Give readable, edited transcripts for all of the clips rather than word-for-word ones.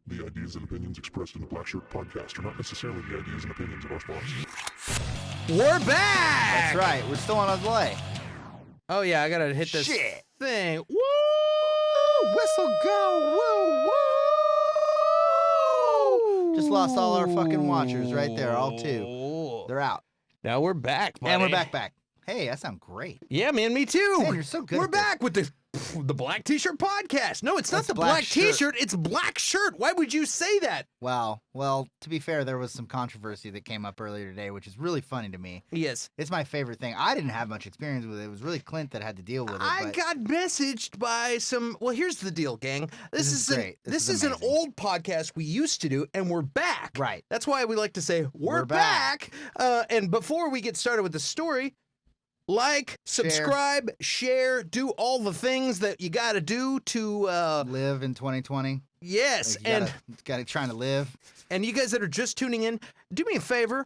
The ideas and opinions expressed in the Blackshirt Podcast are not necessarily the ideas and opinions of our sponsors. We're back! That's right. We're still on a delay. Oh, yeah, I gotta hit this Shit. thing. Woo! Whistle go. Woo, woo. Just lost all our fucking watchers right there, all two. They're out. Now we're back, buddy. And we're back. Hey, that sounds great. Yeah, man, me too. Man, you're so good We're at this. back with the Black T-Shirt Podcast. No, it's not That's the Black Black Shirt. T-Shirt. It's Black Shirt. Why would you say that? Well, to be fair, there was some controversy that came up earlier today, which is really funny to me. Yes. It's my favorite thing. I didn't have much experience with it. It was really Clint that had to deal with it. I but got messaged by some. Well, here's the deal, gang. This is great. This This is is an amazing. old podcast we used to do, and we're back. Right. That's why we like to say we're back. And before we get started with the story, like, subscribe, share, do all the things that you got to do to live in 2020. yes, Like, you gotta trying to live. And you guys that are just tuning in, do me a favor,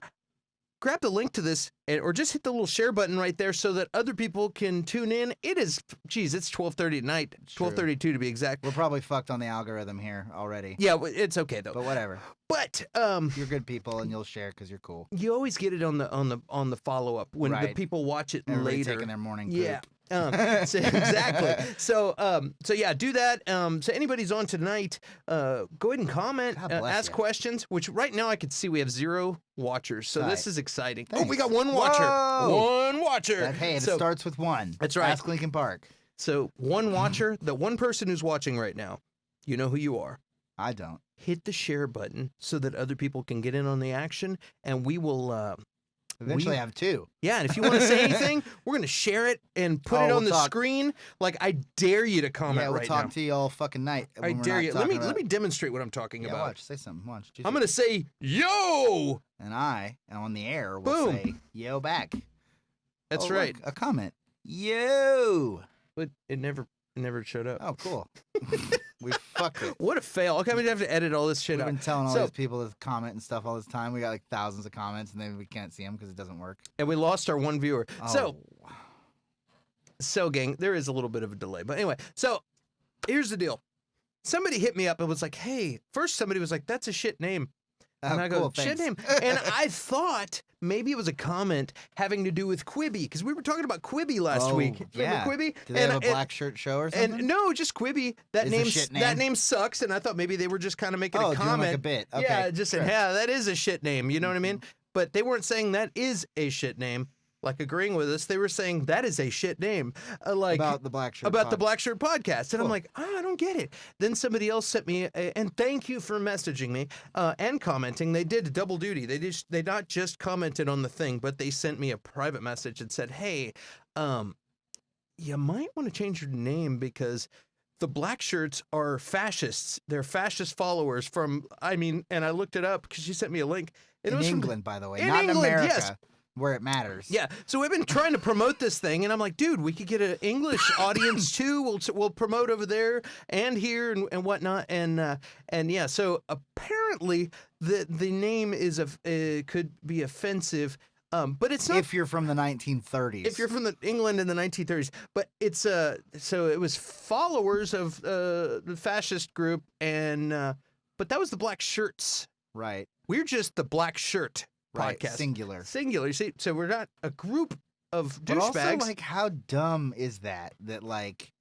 grab the link to this, or just hit the little share button right there so that other people can tune in. It is, geez, it's 12:30 at night, 12:32 to be exact. We're probably fucked on the algorithm here already. Yeah, it's okay though. But whatever. But You're good people, and you'll share because you're cool. you always get it on the follow up when the Right. people watch it Everybody later. taking their morning poop. Yeah. So, exactly. So yeah, do that. So anybody's on tonight, go ahead and comment, God bless ask ya. questions. Which right now I can see we have 0 watchers, so Right. this is exciting. Oh, Thanks. we got 1 watcher. Whoa. 1 watcher. Hey, it so, starts with 1. That's right. Ask Lincoln Park. So 1 watcher, the 1 person who's watching right now, you know who you are. I don't. Hit the share button so that other people can get in on the action, and we will. Eventually have 2. Yeah, and if you want to say anything, we're going to share it and put Oh, it on we'll the talk. screen. Like, I dare you to comment Yeah, we'll right talk now. to you all fucking night. I when we're dare not you. Let talking me about- demonstrate what I'm talking Yeah, about. watch. Say something. Watch. I'm going to say, yo! And I, on the air, will Boom. say, yo, back. That's Oh, right. Look, a comment. Yo. But it never showed up. Oh, cool. We fucked it. What a fail. Okay, I'm going to have to edit all this shit We've out. been telling all So- these people to comment and stuff all this time. We got like thousands of comments, and then we can't see them because it doesn't work. And we lost our 1 viewer. Oh. So, gang, there is a little bit of a delay. But anyway, so here's the deal. Somebody hit me up and was like, hey, first somebody was like, that's a shit name. And I go, cool, shit name. thanks. And I thought maybe it was a comment having to do with Quibi, because we were talking about Quibi last week. Yeah. Remember Quibi? Do they have a black shirt show or something? And no, just Quibi. That It's a name, shit that name? name sucks. And I thought maybe they were just kind of making a doing comment. like a bit. Okay, Yeah, just saying, sure. yeah, that is a shit name. You know what I mean? But they weren't saying that is a shit name, like agreeing with us. They were saying that is a shit name, like about the black shirt. about the pod. Blackshirt Podcast. And I'm Cool. like, I don't get it. Then somebody else sent me, and thank you for messaging me and commenting. They did double duty. They not just commented on the thing, but they sent me a private message and said, hey, you might want to change your name because the black shirts are fascists. They're fascist followers from, and I looked it up because she sent me a link. And it In was from- England, by the way, in not England, in America, yes. where it matters. Yeah, so we've been trying to promote this thing, and I'm like, dude, we could get an English audience too. We'll promote over there and here and whatnot, and yeah. So apparently the name is could be offensive, but it's not. If you're from the 1930s. If you're from England in the 1930s, but it's so it was followers of the fascist group, and but that was the Black Shirts. right, We're just the Black Shirt right, Podcast. singular. Singular. You see, so we're not a group of But also, douchebags. like, how dumb is that? That like,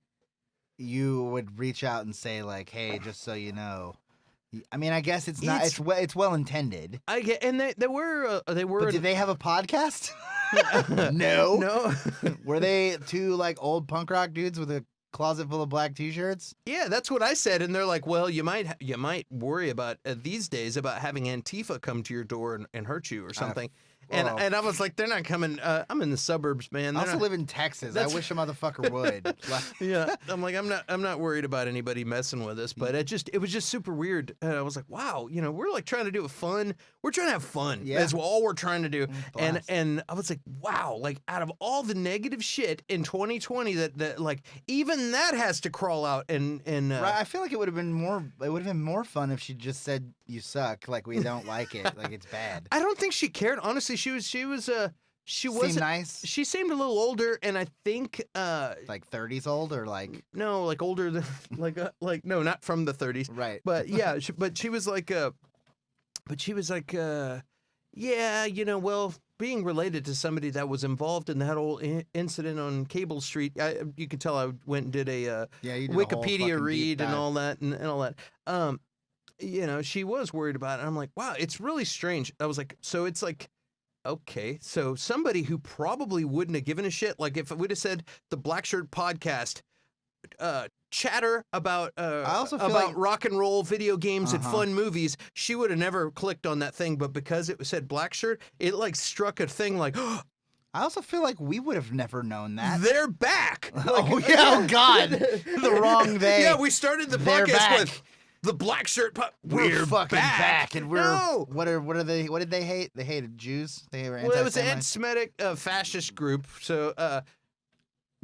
you would reach out and say like, "Hey, just so you know." I mean, I guess it's not. It's well intended. I get, and they were. But did they have a podcast? no. No. Were they 2 like old punk rock dudes with a closet full of black T-shirts? Yeah, that's what I said, and they're like, "Well, you might worry about these days about having Antifa come to your door and hurt you or something." well. And I was like, "They're not coming. I'm in the suburbs, man. I They're also not- live in Texas. I That's- wish a motherfucker would. Like, Yeah, I'm like, I'm not worried about anybody messing with us, but it was just super weird. And I was like, wow, we're like trying to do we're trying to have fun. Yeah. That's all we're trying to do. Blast. And I was like, wow, like out of all the negative shit in 2020 that like even that has to crawl out and right, I feel like it would have been more fun if she just said you suck, like we don't like it, like it's bad. I don't think she cared. Honestly, she was She Seem wasn't nice? She seemed a little older, and I think Like 30s old or like no, like older than like no, not from the 30s. right? But yeah, she was like yeah, well, being related to somebody that was involved in that whole incident on Cable Street, you could tell I went and did a Yeah, you did a whole Wikipedia fucking read deep and dive. all that and all that. She was worried about it. I'm like, wow, it's really strange. I was like, so it's like, okay, so somebody who probably wouldn't have given a shit, like if it would have said the Blackshirt Podcast, chatter about also feel about like- rock and roll video games and Uh-huh. fun movies, she would have never clicked on that thing. But because it said Blackshirt, it like struck a thing like, I also feel like we would have never known that. they're back. Oh yeah, oh god, the wrong they. Yeah, we started the They're podcast back. with the Blackshirt. We're fucking back, and we're No! what are they? What did they hate? They hated Jews. They were Well, it was an anti-Semitic. anti-Semitic fascist group. So,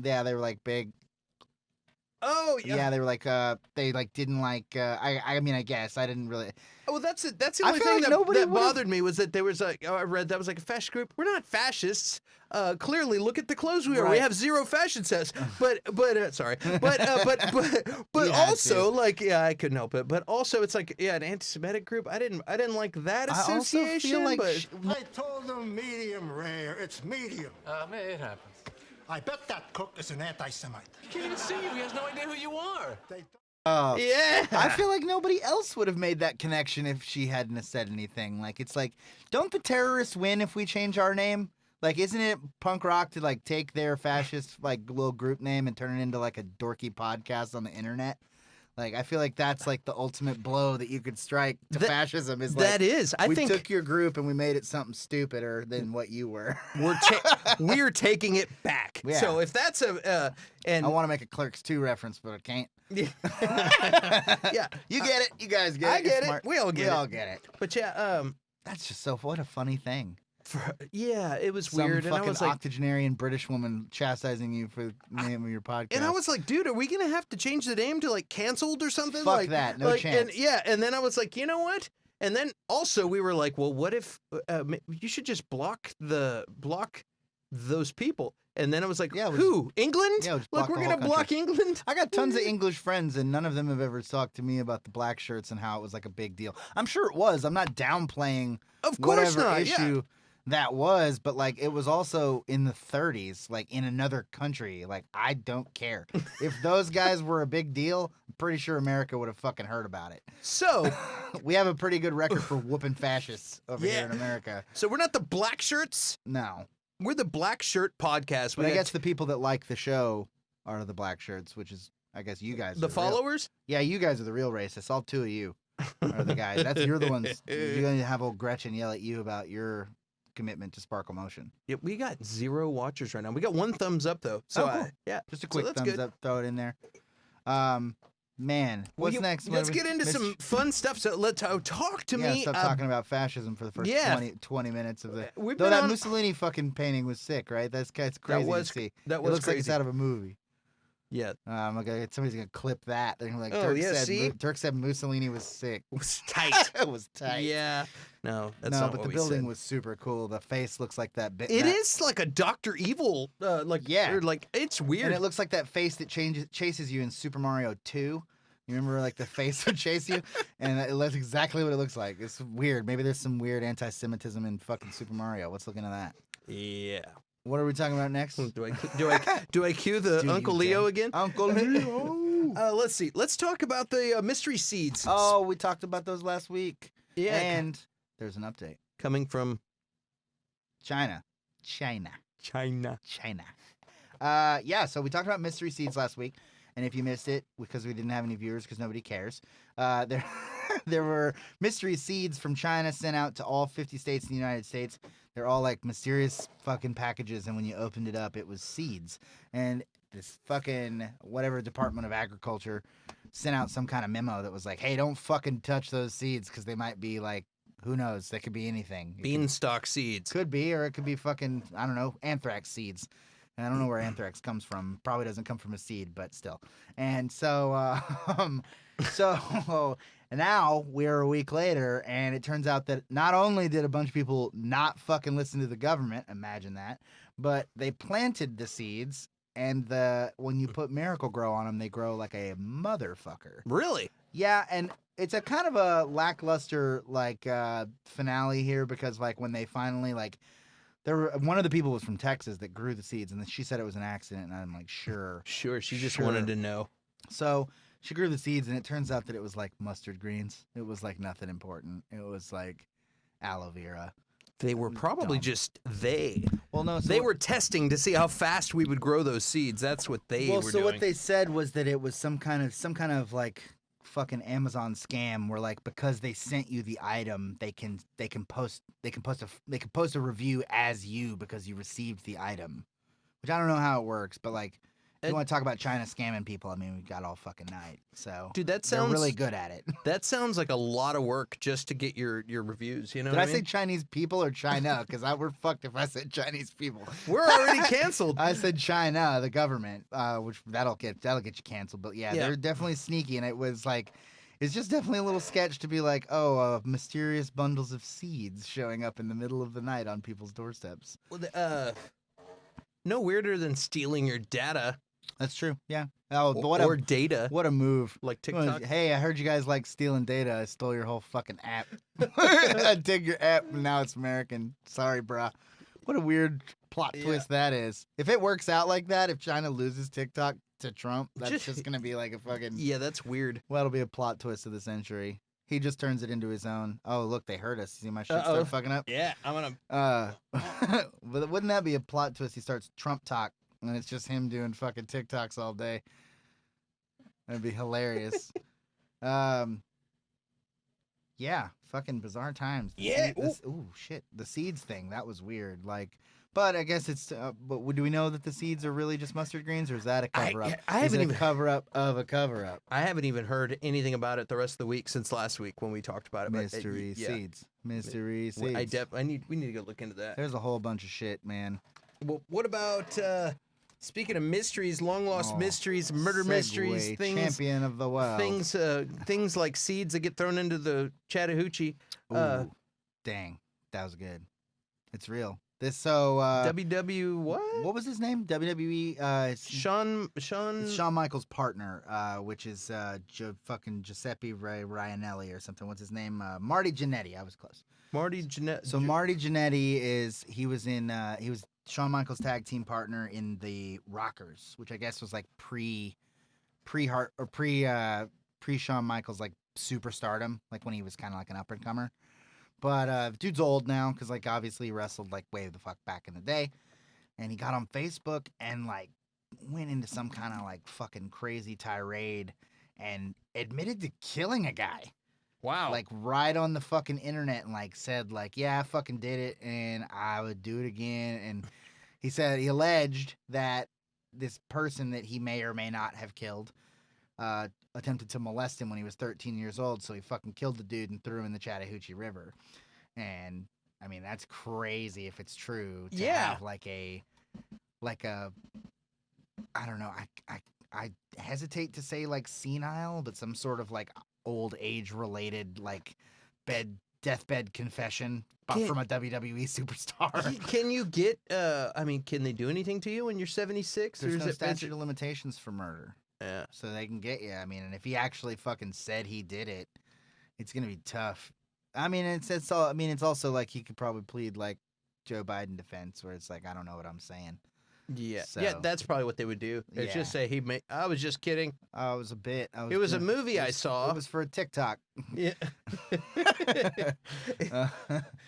Yeah, they were like big. oh Yeah, they were like they like didn't like. I mean, I guess I didn't really. Oh, that's it. That's the I only feel thing like that, nobody that would've- bothered me was that there was like, I read that was like a fascist group. We're not fascists. Clearly, look at the clothes we wear. We Right. have zero fashion sense. But sorry. But You had also like, yeah, I couldn't help it. But also, it's like, yeah, an anti-Semitic group. I didn't like that I also association. feel like but I told them medium rare. It's medium. It happens. I bet that cook is an anti-Semite. He can't even see you. He has no idea who you are. They yeah, I feel like nobody else would have made that connection if she hadn't have said anything. Like it's like, don't the terrorists win if we change our name? Like, isn't it punk rock to like take their fascist like little group name and turn it into like a dorky podcast on the internet? Like, I feel like that's like the ultimate blow that you could strike to fascism. Is like that is. I we think took your group and we made it something stupider than what you were. we're taking it back. Yeah. So if that's and I want to make a Clerks 2 reference, but I can't. yeah, You get it. You guys get it. I You're get it. smart. We all get We it. all get it. But yeah, That's just so. What a funny thing. yeah, it was Some weird, and I fucking was like, octogenarian British woman chastising you for the name of your podcast. and I was like, dude, are we gonna have to change the name to like canceled or something? Fuck like that, no like, chance. And yeah, and then I was like, you know what? And then also we were like, well, what if you should just block those people? And then I was like, Yeah, who? England? Yeah, just Like block we're the gonna whole block country. England? I got tons of English friends, and none of them have ever talked to me about the black shirts and how it was like a big deal. I'm sure it was. I'm not downplaying Of course whatever not. issue that was, but like it was also in the 30s, like in another country. Like I don't care if those guys were a big deal. I'm pretty sure America would have fucking heard about it. So, We have a pretty good record for whooping fascists over here Yeah. in America. so we're not the black shirts. No, We're the Black Shirt Podcast. but I got guess the people that like the show are the black shirts, which is, I guess, you guys. the are real- followers. Yeah, you guys are the real racists. All two of you are the guys. You're the ones. You're going to have old Gretchen yell at you about your commitment to Sparkle Motion. Yeah, we got 0 watchers right now. We got 1 thumbs up though. So Oh, cool. yeah, Just a So quick that's thumbs good. up. Throw it in there. Man, Well, what's next? Let's What are we- get into some fun stuff. So let's talk to Yeah, me. stop talking about fascism for the first yeah. 20 minutes of the. We've Though been that on- Mussolini fucking painting was sick, right? That's crazy was- to see. that It was looks like it's crazy. out of a movie. Yeah, Somebody's gonna clip that. They're gonna be like, Oh, yeah, see? Turk said Mussolini was sick. it was tight. It was tight. Yeah, no, that's no, not but what the we building said. was super cool. The face looks like that. It is like a Doctor Evil, like Yeah. or like it's weird. And it looks like that face that chases you in Super Mario 2. You remember like the face would chase you? And that's exactly what it looks like. It's weird. Maybe there's some weird anti-Semitism in fucking Super Mario. Let's look into that. yeah. What are we talking about next? Do I cue the Do Uncle you, Leo Jen? again? Uncle Leo. Let's see. Let's talk about the mystery seeds. Oh, we talked about those last week. yeah, And there's an update. coming from China. China. Yeah, so we talked about mystery seeds last week. And if you missed it, because we didn't have any viewers because nobody cares, there were mystery seeds from China sent out to all 50 states in the United States. They're all like mysterious fucking packages, and when you opened it up, it was seeds. And this fucking whatever Department of Agriculture sent out some kind of memo that was like, hey, don't fucking touch those seeds because they might be like, who knows? They could be anything. It could- beanstalk seeds. could be, or it could be fucking, I don't know, anthrax seeds. And I don't know where anthrax comes from. Probably doesn't come from a seed, but still. And so, And now we're a week later, and it turns out that not only did a bunch of people not fucking listen to the government, imagine that, but they planted the seeds, and when you put Miracle Grow on them, they grow like a motherfucker. Really? Yeah, and it's a kind of a lackluster finale here because like when they finally one of the people was from Texas that grew the seeds, and then she said it was an accident, and I'm like, sure. She just wanted to know. So she grew the seeds, and it turns out that it was like mustard greens. It was like nothing important. It was like aloe vera. They were probably dumb. just Well, no, so they were testing to see how fast we would grow those seeds. That's what they were doing. what they said was that it was some kind of like fucking Amazon scam where like because they sent you the item, they can post a review as you because you received the item, which I don't know how it works, but like if you want to talk about China scamming people, I mean we got all fucking night. So Dude, that they're sounds really good at it. That sounds like a lot of work just to get your reviews. You know? Did what I mean? say Chinese people or China? Because we're fucked if I said Chinese people. We're already canceled. I said China, the government, which that'll get you canceled. But yeah, Yeah. they're definitely sneaky, and it was like, it's just definitely a little sketch to be like, oh, mysterious bundles of seeds showing up in the middle of the night on people's doorsteps. Well, no weirder than stealing your data That's true. Yeah. Oh, but or data, what a move. like TikTok. Hey, I heard you guys like stealing data. I stole your whole fucking app. I dig your app, and now it's American. Sorry, bruh. What a weird plot twist that is. If it works out like that, if China loses TikTok to Trump, that's just going to be like a fucking... Yeah, that's weird. Well, it'll be a plot twist of the century. He just turns it into his own. Oh, look, they heard us. See my shit start fucking up? Yeah, I'm gonna. But wouldn't that be a plot twist? He starts Trump talk, and it's just him doing fucking TikToks all day. That'd be hilarious. Yeah, fucking bizarre times. Yeah, Ooh, shit. The seeds thing, that was weird. Like, but I guess it's. But do we know that the seeds are really just mustard greens, or is that a cover up? I haven't even cover up of a cover up. I haven't even heard anything about it the rest of the week since last week when we talked about it. but, Mystery yeah. seeds. Mystery Well, seeds. we need to go look into that. There's a whole bunch of shit, man. Well, what about speaking of mysteries, long lost mysteries, murder Segway, mysteries, things, champion of the world. things like seeds that get thrown into the Chattahoochee. Ooh, dang, that was good. It's real. WW what? What was his name? WWE. It's Shawn Michaels' partner, which is fucking Giuseppe Ryanelli or something. What's his name? Marty Jannetty. I was close. Marty Jannetty. So Marty Jannetty he was Shawn Michaels' tag team partner in the Rockers, which I guess was like pre Shawn Michaels like superstardom, like when he was kind of like an up and comer. But dude's old now because like obviously he wrestled like way the fuck back in the day, and he got on Facebook and like went into some kind of like fucking crazy tirade and admitted to killing a guy. Wow. Like right on the fucking internet and like said like, yeah, I fucking did it and I would do it again. And he alleged that this person that he may or may not have killed attempted to molest him when he was 13 years old. So he fucking killed the dude and threw him in the Chattahoochee River. And I mean, that's crazy if it's true to have like a I don't know. I hesitate to say like senile, but some sort of like old age related like deathbed confession from a WWE superstar. Can you get I mean, can they do anything to you when you're 76? There's or is no it statute of limitations for murder. Yeah. So they can get you. I mean, and if he actually fucking said he did it, it's gonna be tough. I mean, it's also like he could probably plead like Joe Biden defense, where it's like I don't know what I'm saying. Yeah, So- yeah, that's probably what they would do. It's just say I was just kidding. It was a bit. It was a movie I saw. It was for a TikTok. Yeah.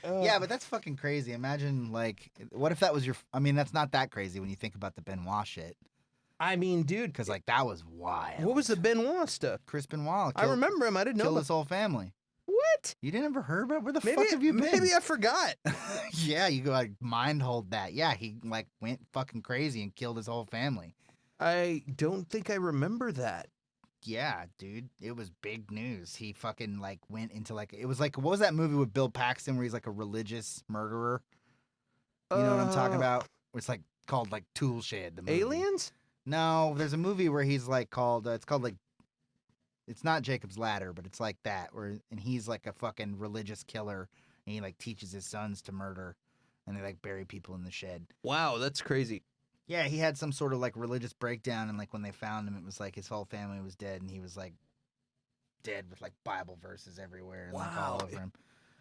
Yeah, but that's fucking crazy. Imagine like, what if that was your? I mean, that's not that crazy when you think about the Benoit shit. I mean, dude, Because like that was wild. what was the Benoit stuff? Chris Benoit? I remember him. I didn't know. Killed about- his whole family. What? You didn't ever heard about? Where the Maybe fuck have you been? Maybe I forgot. Yeah, you go like mind hold that. Yeah, he like went fucking crazy and killed his whole family. I don't think I remember that. Yeah, dude, it was big news. He fucking like went into like it was like what was that movie with Bill Paxton where he's like a religious murderer? You know what I'm talking about? It's like called like Tool Shed. The movie. Aliens? No, there's a movie where he's like called. It's called like it's not Jacob's Ladder, but it's like that, and he's like a fucking religious killer, and he like teaches his sons to murder, and they like bury people in the shed. Wow, that's crazy. Yeah, he had some sort of like religious breakdown, and like when they found him, it was like his whole family was dead, and he was like dead with like Bible verses everywhere and like all Wow. over him.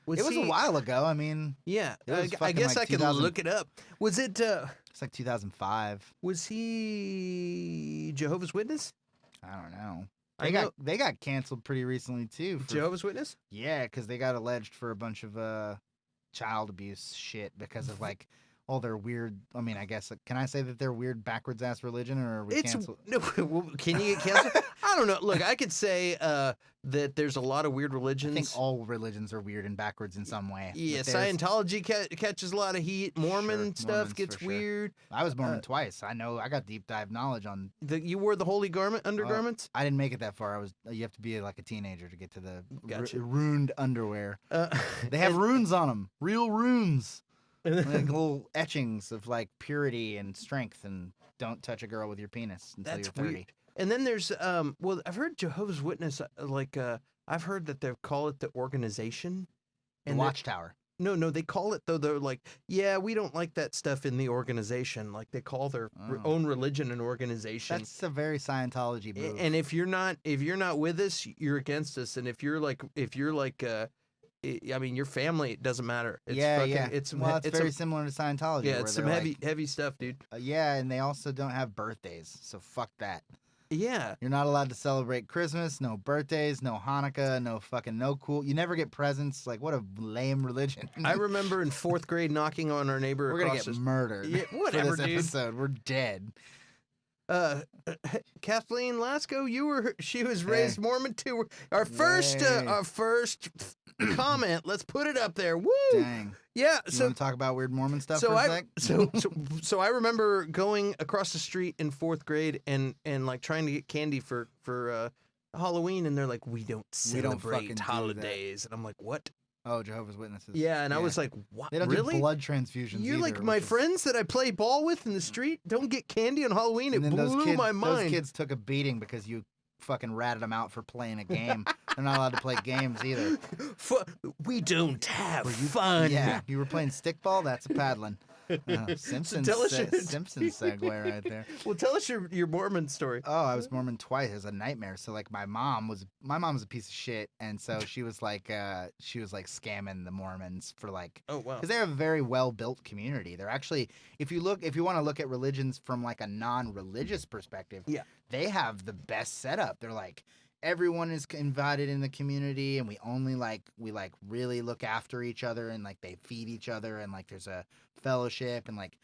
Was It was he, a while ago. I mean, Yeah, It was I fucking, guess like, I could 2000 look it up. Was it? it's like 2005. Was he Jehovah's Witness? I don't know. I know They got canceled pretty recently too. Jehovah's Witness. Yeah, because they got alleged for a bunch of child abuse shit because of like all their weird. I mean, I guess can I say that they're weird backwards ass religion, or are we It's canceled? no. Well, can you get canceled? I don't know. Look, I could say that there's a lot of weird I religions. think all religions are weird and backwards in some way. but Yeah, there's- Scientology catches a lot of heat. Mormon Sure, stuff Mormons gets for sure. weird. I was Mormon twice. I know. I got deep dive knowledge on. You wore the holy garment undergarments. I didn't make it that far. You have to be like a teenager to get to the Gotcha. ruined underwear. They have and- runes on them, real runes. Like little etchings of like purity and strength, and don't touch a girl with your penis until That's you're 30. weird. And then there's well, I've heard Jehovah's Witness I've heard that they call it the organization. The And they're- Watchtower. No, they call it though. They're like, yeah, we don't like that stuff in the organization. Like they call their Oh. own religion an organization. That's a very Scientology move. And if you're not with us, you're against us. And if you're like I mean, your family, it doesn't matter. It's yeah. It's Well, it's it's very similar to Scientology. yeah, where it's some they're heavy stuff, dude. like, yeah, and they also don't have birthdays, so fuck that. Yeah. You're not allowed to celebrate Christmas, no birthdays, no Hanukkah, no cool. You never get presents. Like, what a lame religion. I remember in 4th grade knocking on our neighbor We're gonna across get the murdered. Yeah, whatever, for this dude. episode. We're dead. Kathleen Lasco, she was raised Mormon too. Our first Hey. comment. Let's put it up there. Woo! Dang. Yeah. You So want to talk about weird Mormon stuff so for a I sec? so I remember going across the street in 4th grade and like trying to get candy for Halloween, and they're like, we don't We don't fucking celebrate do that." holidays, and I'm like, what? Oh, Jehovah's Witnesses. Yeah, and I was like, what? they don't Really? do blood transfusions. You're like either, my which is- friends that I play ball with in the street don't get candy on Halloween. It And then blew my mind. Those kids took a beating because you fucking ratted them out for playing a game. They're not allowed to play games either. We don't have Were you- fun. Yeah, you were playing stickball. That's a paddling. Simpsons tell us your- Simpsons segue right there. Well, tell us your Mormon story. Oh, I was Mormon twice. It was a nightmare. So like my mom was a piece of shit, and so she was like scamming the Mormons for like Oh wow. because they're a very well built community. They're actually if you want to look at religions from like a non-religious perspective, Yeah. they have the best setup. They're like everyone is invited in the community, and we really look after each other, and like they feed each other, and like there's a fellowship, and like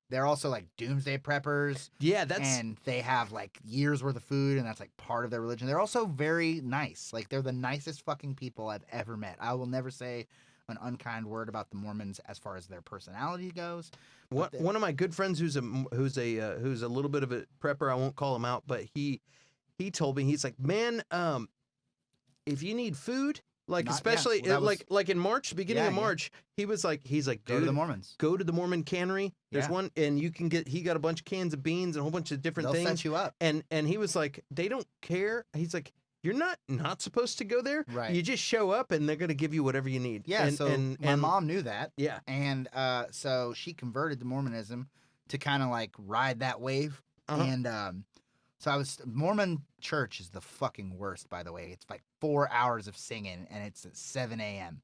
they're also like doomsday preppers. Yeah, that's And they have like years worth of food, and that's like part of their religion. They're also very nice. Like they're the nicest fucking people I've ever met. I will never say an unkind word about the Mormons as far as their personality goes. one of my good friends who's a little bit of a prepper. I won't call him out, but he told me, he's like, man, if you need food, like Not- yeah, especially well, that was- like in March, beginning Yeah, of yeah. March, he's like, Go to dude, the Mormons. go to the Mormon cannery. There's Yeah. one, and you can he got a bunch of cans of beans and a whole bunch of different They'll things. set you up. And he was like, they don't care. He's like, you're not supposed to go there. Right. You just show up, and they're gonna give you whatever you need. Yeah, And, so and, my and- mom knew that. Yeah. And so she converted to Mormonism to kind of like ride that wave. Uh-huh. And so Mormon church is the fucking worst, by the way. It's like 4 hours of singing, and it's at 7 a.m.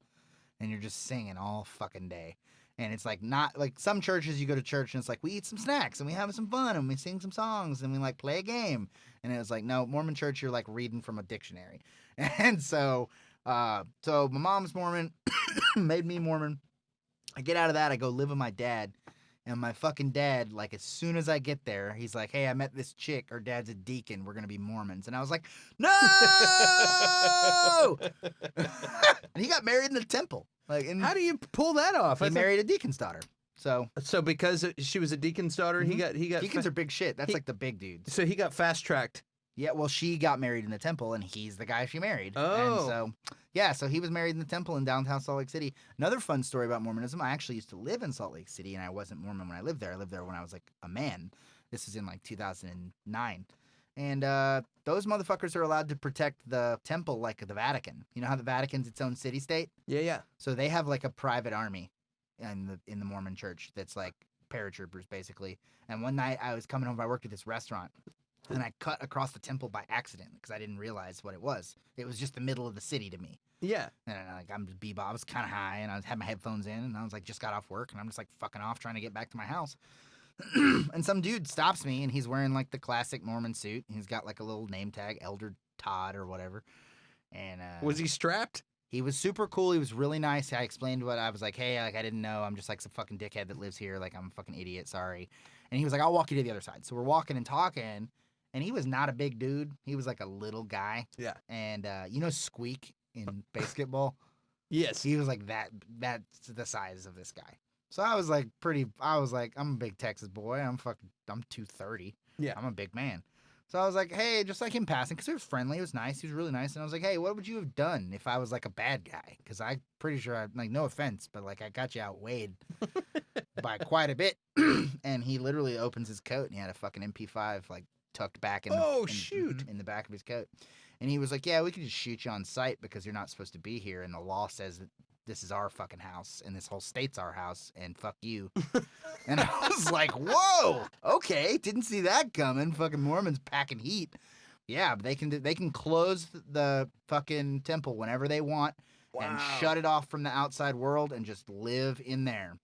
And you're just singing all fucking day. And it's like not like some churches you go to church and it's like we eat some snacks and we have some fun and we sing some songs and we like play a game. And it was like, no, Mormon church, you're like reading from a dictionary. And so my mom's Mormon, made me Mormon. I get out of that, I go live with my dad. And my fucking dad, like, as soon as I get there, he's like, hey, I met this chick. Her dad's a deacon. We're going to be Mormons. And I was like, no! And he got married in the temple. Like, How do you pull that off? he married a deacon's daughter. So So because she was a deacon's daughter, he got deacons are big shit. That's he- like the big dudes. so he got fast tracked. Yeah, well, she got married in the temple, and he's the guy she married. Oh. And so, yeah, so he was married in the temple in downtown Salt Lake City. Another fun story about Mormonism, I actually used to live in Salt Lake City, and I wasn't Mormon when I lived there. I lived there when I was like a man. This is in like 2009. And those motherfuckers are allowed to protect the temple like the Vatican. You know how the Vatican's its own city-state? Yeah. So they have like a private army in the Mormon church that's like paratroopers basically. And one night I was coming home, I worked at this restaurant, and I cut across the temple by accident because I didn't realize what it was. It was just the middle of the city to me. Yeah. And I'm just bebop. I was kind of high, and I had my headphones in, and I was like just got off work, and I'm just like fucking off trying to get back to my house. And some dude stops me, and he's wearing like the classic Mormon suit. He's got like a little name tag, Elder Todd or whatever. And Was he strapped? he was super cool. He was really nice. I explained what I was like, hey, like I didn't know. I'm just like some fucking dickhead that lives here. Like I'm a fucking idiot. Sorry. And he was like, I'll walk you to the other side. So we're walking and talking, and he was not a big dude. He was like a little guy. Yeah. And you know Squeak in basketball? Yes. He was like that. That's the size of this guy. So I was like I'm a big Texas boy. I'm 230. Yeah. I'm a big man. So I was like, hey, just like him passing, because he was friendly. It was nice. He was really nice. And I was like, hey, what would you have done if I was like a bad guy? Because I'm pretty sure, like, no offense, but like I got you outweighed by quite a bit. And he literally opens his coat, and he had a fucking MP5 like tucked back in in the back of his coat. And he was like, yeah, we could just shoot you on sight because you're not supposed to be here. And the law says that this is our fucking house and this whole state's our house and fuck you. And I was like, whoa, okay. Didn't see that coming. Fucking Mormons packing heat. Yeah, but they can close the fucking temple whenever they want and shut it off from the outside world and just live in there.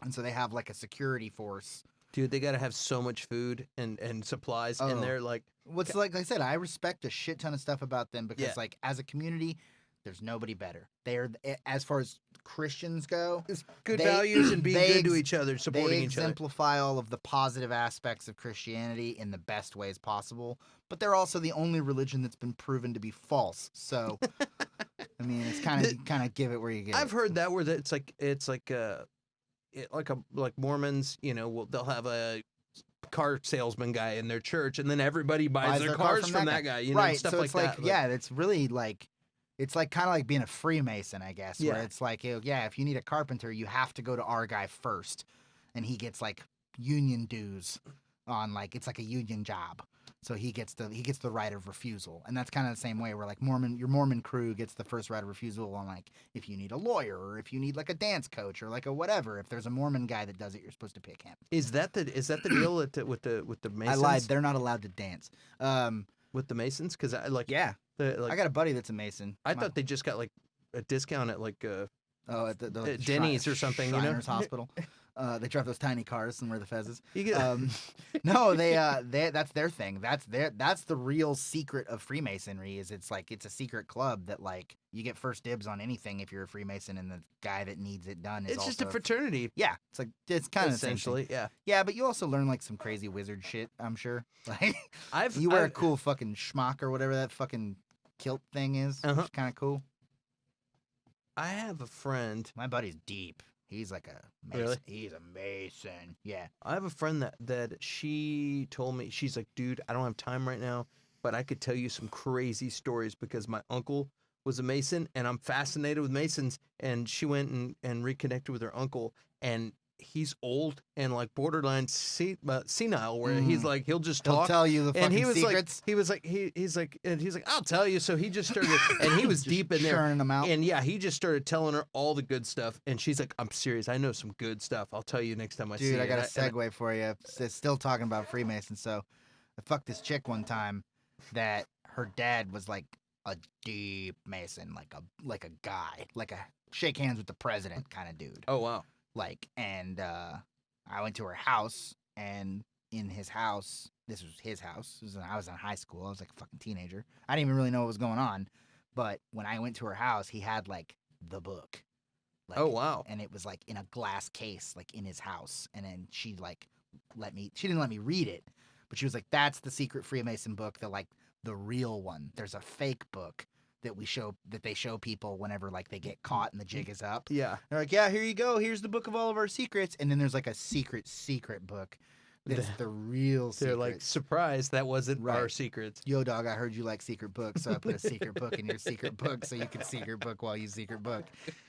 And so they have like a security force. Dude, they got to have so much food and supplies in there. Like, what's like I said, I respect a shit ton of stuff about them because like as a community, there's nobody better. They're, as far as Christians go, it's good values and being good to each other, supporting they each other. exemplify all of the positive aspects of Christianity in the best ways possible. But they're also the only religion that's been proven to be false. So, I mean, it's kind of give it where you get I've it. heard that where it's like Mormons, you know, they'll have a car salesman guy in their church, and then everybody buys their cars from that guy, you know, right? and stuff so like it's that. Yeah, it's really like. It's like kind of like being a Freemason, I guess, where Yeah. it's like, yeah, if you need a carpenter, you have to go to our guy first, and he gets like union dues on like it's like a union job, so he gets the right of refusal, and that's kind of the same way where like your Mormon crew gets the first right of refusal on like if you need a lawyer or if you need like a dance coach or like a whatever. If there's a Mormon guy that does it, you're supposed to pick him. Is that the deal with the Masons? I lied; they're not allowed to dance. With the Masons, because I like Yeah, like I got a buddy that's a Mason. I thought they just got like a discount at like at the at Denny's or something, you know? Shriners Hospital. They drive those tiny cars and wear the fezzes. You get, No, they that's their thing. That's the real secret of Freemasonry. Is it's a secret club that like you get first dibs on anything if you're a Freemason, and the guy that needs it done is it's just also a fraternity, Yeah, it's kind of essentially. Yeah, Yeah, but you also learn like some crazy wizard shit. I'm sure. Like you wear a cool fucking schmuck or whatever that fucking kilt thing is. Uh-huh. Which is kind of cool. I have a friend. My buddy's deep. He's like a Mason. Really? He's a Mason. Yeah. I have a friend that she told me, she's like, dude, I don't have time right now, but I could tell you some crazy stories because my uncle was a Mason and I'm fascinated with Masons. And she went and reconnected with her uncle, and he's old and like borderline senile, where he's like, he'll just talk. He'll tell you the fucking and he was secrets. like, he's like, I'll tell you. So he just started, and he was deep in there. Churning them out. And yeah, he just started telling her all the good stuff. And she's like, I'm serious. I know some good stuff. I'll tell you next time I see you. Dude, I got a And segue for you. It's still talking about Freemasons. So I fucked this chick one time that her dad was like a deep Mason, like a guy, like a shake hands with the president kind of dude. Oh, wow. Like, and I went to her house, and in his house, this was his house. I was in high school. I was like a fucking teenager. I didn't even really know what was going on. But when I went to her house, he had like the book. Like, Oh, wow. And it was like in a glass case, like in his house. And then she like she didn't let me read it, but she was like, that's the secret Freemason book, the real one. There's a fake book that they show people whenever like they get caught and the jig is up. Yeah. They're like, yeah, here you go. Here's the book of all of our secrets. And then there's like a secret book that's the real secret. They're like, surprised that wasn't our Right. secrets. Yo, dog, I heard you like secret books, so I put a secret book in your secret book so you can secret book while you secret book.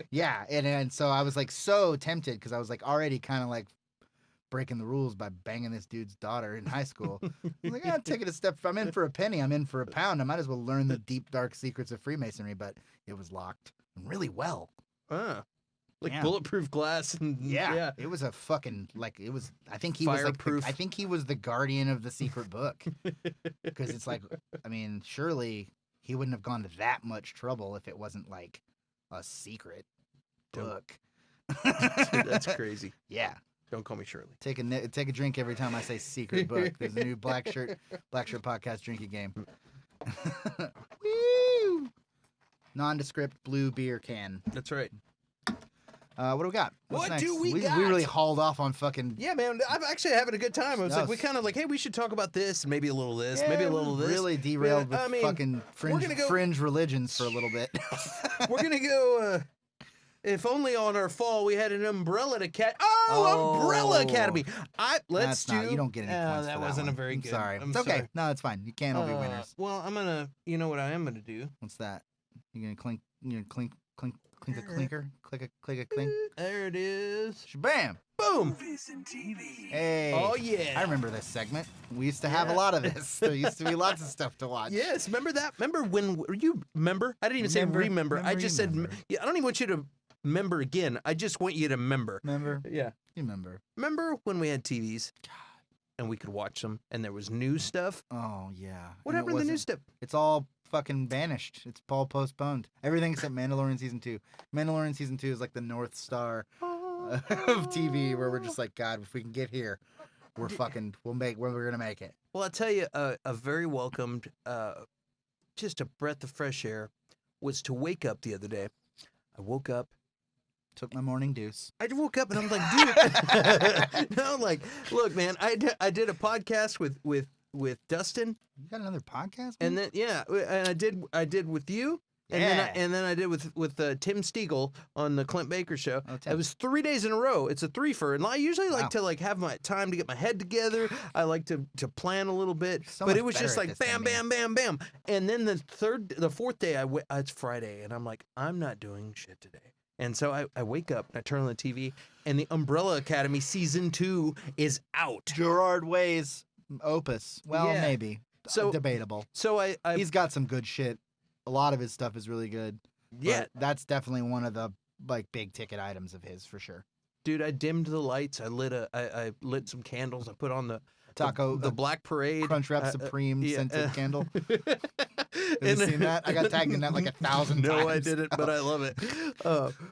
Yeah, and so I was like so tempted because I was like already kind of like breaking the rules by banging this dude's daughter in high school. I'm like, I'll take it a step. If I'm in for a penny, I'm in for a pound. I might as well learn the deep, dark secrets of Freemasonry, but it was locked really well. Like Yeah. bulletproof glass and Yeah, it was a fucking it was. I think he Fireproof. was I think he was the guardian of the secret book, because it's like, I mean, surely he wouldn't have gone to that much trouble if it wasn't like a secret book. That's crazy. Yeah, Don't call me Shirley. take a drink every time I say secret book. There's a new Blackshirt Podcast drinking game. Woo! Nondescript blue beer can. That's right. What do we got? What's What next? do we We got? really hauled off on fucking. Yeah, man, I'm actually having a good time. I was No, like, we kind of like, hey, we should talk about this, and maybe a little of this, maybe a little of this. Really derailed Yeah, with I mean, fucking fringe religions for a little bit. We're gonna go. If only on our fall we had an umbrella to catch. Oh. Umbrella Academy. That's not, you don't get any points that for wasn't one. a very I'm good. sorry. I'm It's okay. sorry. No, it's fine. You can't all be winners. Well, I'm gonna. You know what I am gonna do? What's that? You're gonna clink. You're gonna clink a clinker. Click a clink. There it is. Shabam. Boom. Hey. Oh yeah. I remember this segment. We used to have a lot of this. There used to be lots of stuff to watch. Yes, remember that? Remember when you remember? I didn't even say remember. I just said yeah, I don't even want you to remember again. I just want you to remember. Remember? Yeah. You remember? Remember when we had TVs and we could watch them and there was new stuff? Oh yeah. What And it happened to the new wasn't- stuff? It's all fucking banished. It's all postponed. Everything except Mandalorian season 2. Mandalorian season 2 is like the North Star of TV, where we're just like, God, if we can get here, we're gonna make it. Well, I'll tell you, a very welcomed, just a breath of fresh air was to wake up the other day. I woke up. Took my morning deuce. I woke up and I'm like, dude. No, like, look, man, I did a podcast with Dustin, You got another podcast? and man? then and I did with you, and then I did with Tim Stiegel on the Clint Baker show. Oh, Tim. It was 3 days in a row. It's a threefer, and I usually Wow. like to have my time to get my head together. I like to plan a little bit, So but much it was just better at like this bam, than me. bam, bam, bam, and then the fourth day it's Friday, and I'm like, I'm not doing shit today. And so I wake up and I turn on the TV, and the Umbrella Academy season 2 is out. Gerard Way's opus. Well, Yeah. maybe. So- Debatable. So I He's got some good shit. A lot of his stuff is really good. yeah, But that's definitely one of the big ticket items of his for sure. dude, I dimmed the lights. I lit some candles. I put on the Taco, the Black Parade. Crunchwrap Supreme yeah, scented candle. Have you seen that? I got tagged in that like 1,000 No, I times. didn't, but I love it.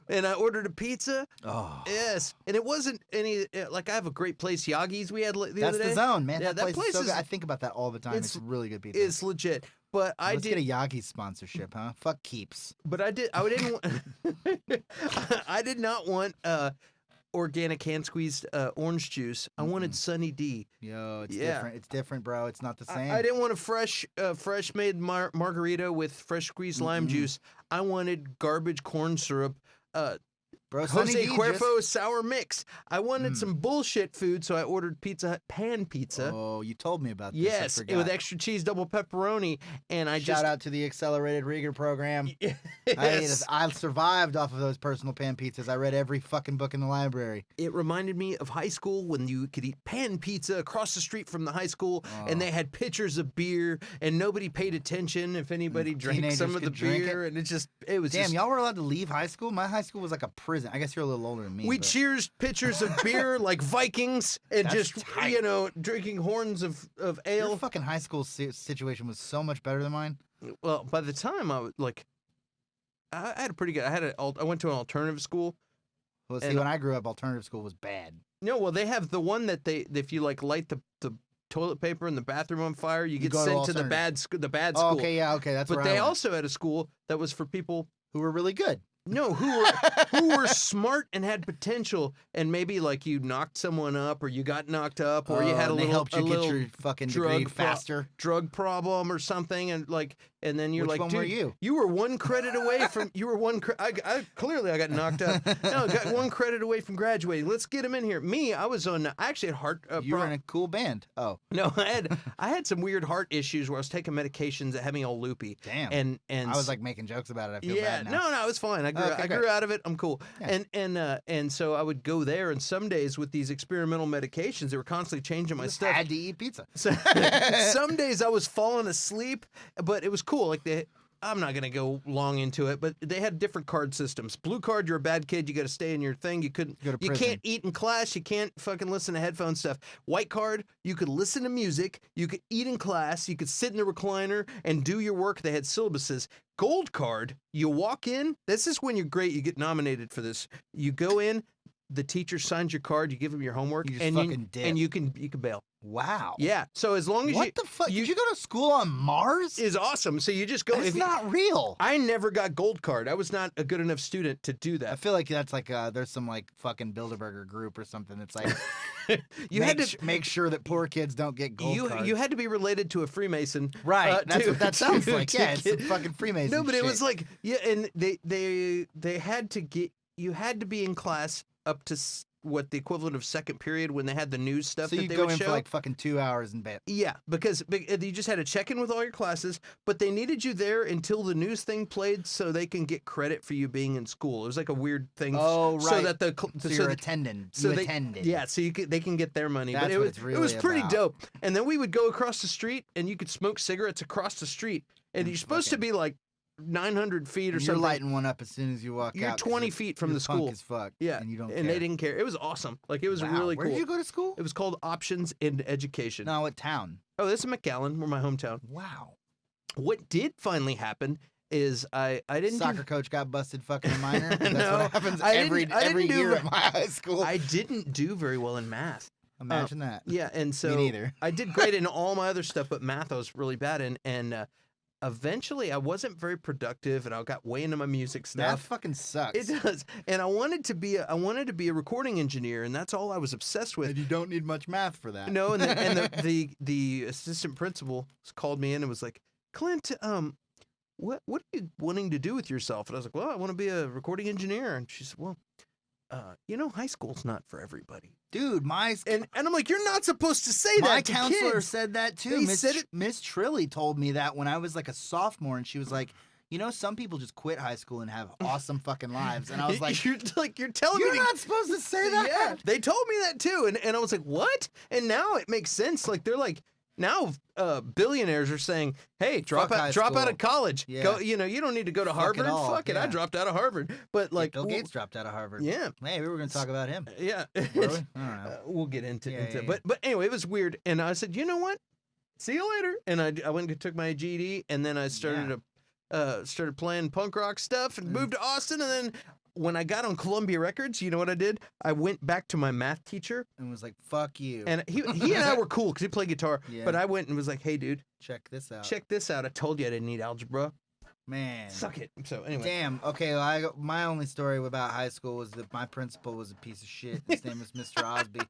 And I ordered a pizza. Oh, Yes, and it wasn't any like I have a great place, Yagi's. We had the that's other day. the zone, man. Yeah, that place is so good. I think about that all the time. it's- It's really good pizza. It's legit. But I Let's did. get a Yagi sponsorship, huh? Fuck Keeps. But I didn't. I did not want organic hand squeezed orange juice. I wanted Sunny D. Yo, it's Yeah. different. It's different, bro. It's not the same. I didn't want a fresh made margarita with fresh squeezed lime juice. I wanted garbage corn syrup. Bro, Sunny Jose D Cuervo sour mix. I wanted some bullshit food, so I ordered Pizza Hut pan pizza. Oh, you told me about this. Yes, I forgot. with extra cheese, double pepperoni, and I Shout out to the Accelerated Rieger program. Yes. I survived off of those personal pan pizzas. I read every fucking book in the library. It reminded me of high school when you could eat pan pizza across the street from the high school, and they had pitchers of beer, and nobody paid attention if anybody drank teenagers some of the could drink beer, and it was Damn, just. y'all were allowed to leave high school? My high school was like a prison. I guess you're a little older than me. We but- cheers pitchers of beer like Vikings and That's just tight. drinking horns of Your ale. fucking high school situation was so much better than mine. Well, by the time I was like, I had a pretty good. I went to an alternative school. Well, see, And- when I grew up, alternative school was bad. No, well, they have the one that if you like light the toilet paper in the bathroom on fire, you get go to sent to the alternative. bad Oh, school. okay, yeah, okay, that's But where they I went. also had a school that was for people Who were really good. who were smart and had potential, and maybe like you knocked someone up or you got knocked up or you had and they helped you a get little your fucking drug degree pro- faster. drug problem or something, and like And then you're Which like, one dude, were you? were 1 credit away from. You were one. Clearly, I got knocked out. No, got 1 credit away from graduating. Let's get him in here. Me, I was on. I actually had heart. You were in a cool band. Oh, No, I had some weird heart issues where I was taking medications that had me all loopy. damn. And I was like making jokes about it. I feel yeah, bad now. no, it was fine. I grew Okay, I great. grew out of it. I'm cool. Yeah. And so I would go there, and some days with these experimental medications, they were constantly changing my Just stuff. had to eat pizza. So, some days I was falling asleep, but it was cool. Like I'm not gonna go long into it, but they had different card systems. Blue card, you're a bad kid. You got to stay in your thing. You couldn't. Go to You prison. can't eat in class. You can't fucking listen to headphone stuff. White card, you could listen to music. You could eat in class. You could sit in the recliner and do your work. They had syllabuses. Gold card, you walk in. This is when you're great. You get nominated for this. You go in. The teacher signs your card. You give them your homework, You just and fucking dip. and you can bail. Wow. Yeah. So as long as What the fuck? you Did you go to school on Mars? is awesome. So you just go. That's if you- not real. I never got gold card. I was not a good enough student to do I that. feel like that's like there's some like fucking Bilderberger group or something that's like You had to. make sure that poor kids don't get gold cards. You had to be related to a Freemason, right. That's to- what that sounds to- like. to Yeah, it's get- some fucking Freemason. No, but it shit. was like and they had to get you had to be in class up to what the equivalent of second period when they had the news stuff so that you they go would in show. for like fucking 2 hours in bed. Yeah, because you just had to check in with all your classes, but they needed you there until the news thing played so they can get credit for you being in school. It was like a weird thing. Oh, So right. that the So you're attending. so You they, attended. Yeah, so they can get their money. That's but it what was it's it really was pretty about. dope. And then we would go across the street and you could smoke cigarettes across the street. And you're supposed to be like 900 feet or And you're something. lighting one up as soon as you walk You're out. 'cause 20 feet from you're the punk school. as fuck. Yeah, And you don't and care. they didn't care. It was awesome. Like it was Wow. really Where cool. did you go to school? It was called Options in Education. No, what town? Oh, this is McAllen, we're my hometown. Wow. What did finally happen is I didn't do Soccer coach got busted fucking a minor. That's No, what happens I every didn't do year ve- at my high school. I didn't do very well in math. Imagine that. Yeah, and so neither. I did great in all my other stuff, but math I was really bad in. And eventually, I wasn't very productive, and I got way into my music That stuff. fucking sucks. It does, and I wanted to be a recording engineer, and that's all I was obsessed with. And you don't need much math for that. No, and the assistant principal called me in and was like, Clint, what are you wanting to do with yourself? And I was like, well, I want to be a recording engineer. And she said, well, high school's not for everybody. Dude, And I'm like, you're not supposed to say my that to counselor kids. said that too. They Miss said it- Miss Trilly told me that when I was like a sophomore, and she was like, some people just quit high school and have awesome fucking lives. And I was like, you're telling you're me to not supposed to say that. Yeah, they told me that too, and I was like, "What?" And now it makes sense. Like they're like now, billionaires are saying, "Hey, drop Fuck high out school. of college. Yeah. Go. You don't need to go to Fuck it Harvard. all, Fuck it, I yeah. dropped out of Harvard." But like, Bill Gates dropped out of Harvard. yeah, Hey, we were going to talk about him. yeah. Were we? I don't know. We'll get into Yeah, yeah, But anyway, it was weird, and I said, "You know what? See you later." And I went and took my GED, and then I started started playing punk rock stuff, and moved to Austin, and then. When I got on Columbia Records, you know what I did? I went back to my math teacher, And was like, fuck you. and he and I were cool because he played guitar. Yeah. But I went and was like, "Hey, dude, Check this out. check this out. I told you I didn't need algebra. Man. Suck it." So anyway, Damn. Okay, well, my only story about high school was that my principal was a piece of shit. His name was Mr. Osby.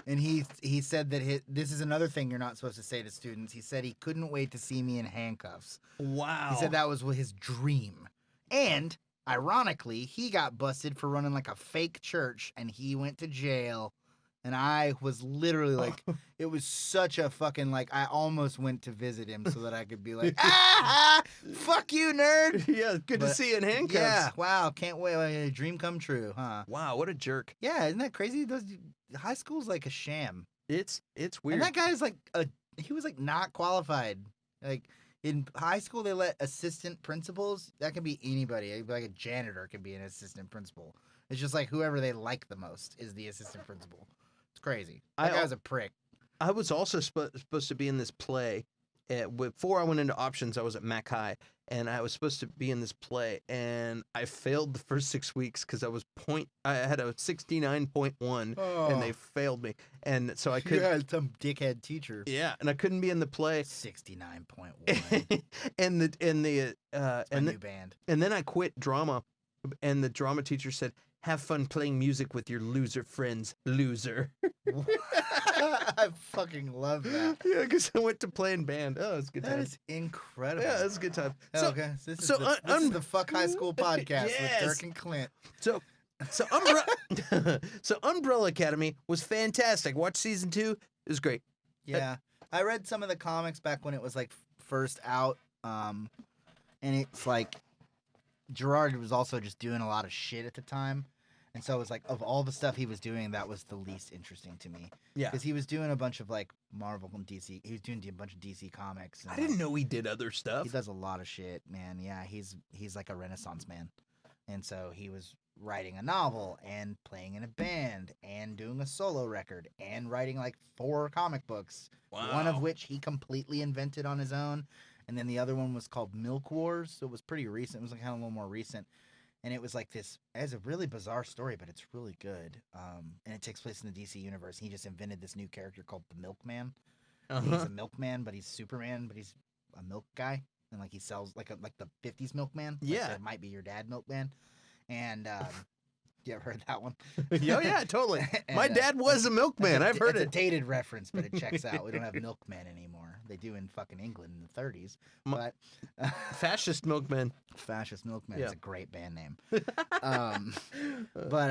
And he said that this is another thing you're not supposed to say to students. He said he couldn't wait to see me in handcuffs. wow. He said that was his dream. And ironically, he got busted for running like a fake church, and he went to jail. And I was literally like, it was such a fucking like, I almost went to visit him so that I could be like, fuck you, nerd. Yeah, good to But, see you in handcuffs. Yeah, wow, can't wait. Dream come true, huh? Wow, what a jerk. Yeah, isn't that crazy? High school's like a sham. It's weird. And that guy's like he was like not qualified. Like in high school, they let assistant principals. That can be anybody. Like a janitor can be an assistant principal. It's just like whoever they like the most is the assistant principal. It's crazy. That guy's a prick. I was also supposed to be in this play. Before I went into options, I was at Mac High, and I was supposed to be in this play, and I failed the first 6 weeks because I had a 69.1, and they failed me, and so I You couldn't. had some dickhead teacher. Yeah, and I couldn't be in the play. 69.1. and the My new band. and then I quit drama, and the drama teacher said, "Have fun playing music with your loser friends, loser." I fucking love that. Yeah, because I went to play in band. Oh, it's a good That time. is incredible. Yeah, it's a good time. Okay, so this is so this is the Fuck High School podcast Yes. with Dirk and Clint. So so Umbrella Academy was fantastic. Watch season 2. It was great. Yeah, I read some of the comics back when it was like first out, and it's like Gerard was also just doing a lot of shit at the time, and so it was like of all the stuff he was doing, that was the least interesting to me. Yeah. because he was doing a bunch of like Marvel and DC. He was doing a bunch of DC comics. And, I didn't know he did other stuff. He does a lot of shit, man. Yeah, he's like a Renaissance man, and so he was writing a novel and playing in a band and doing a solo record and writing like 4 comic books. One of Wow. which he completely invented on his own, and then the other one was called Milk Wars. So it was pretty recent. It was like kind of a little more recent, and it was like this. It has a really bizarre story, but it's really good. And it takes place in the DC universe. He just invented this new character called the Milkman. And He's Uh-huh. a milkman, but he's Superman, but he's a milk guy, and like he sells like the '50s milkman. Like Yeah. the Might Be Your Dad milkman, and you ever heard that one? Oh yeah, totally. And, My dad was a milkman. I've heard it's a it. dated reference, but it checks out. We don't have milkmen anymore. They do in fucking England in the 30s. But Fascist milkman. Fascist Milkman Yeah. is a great band name.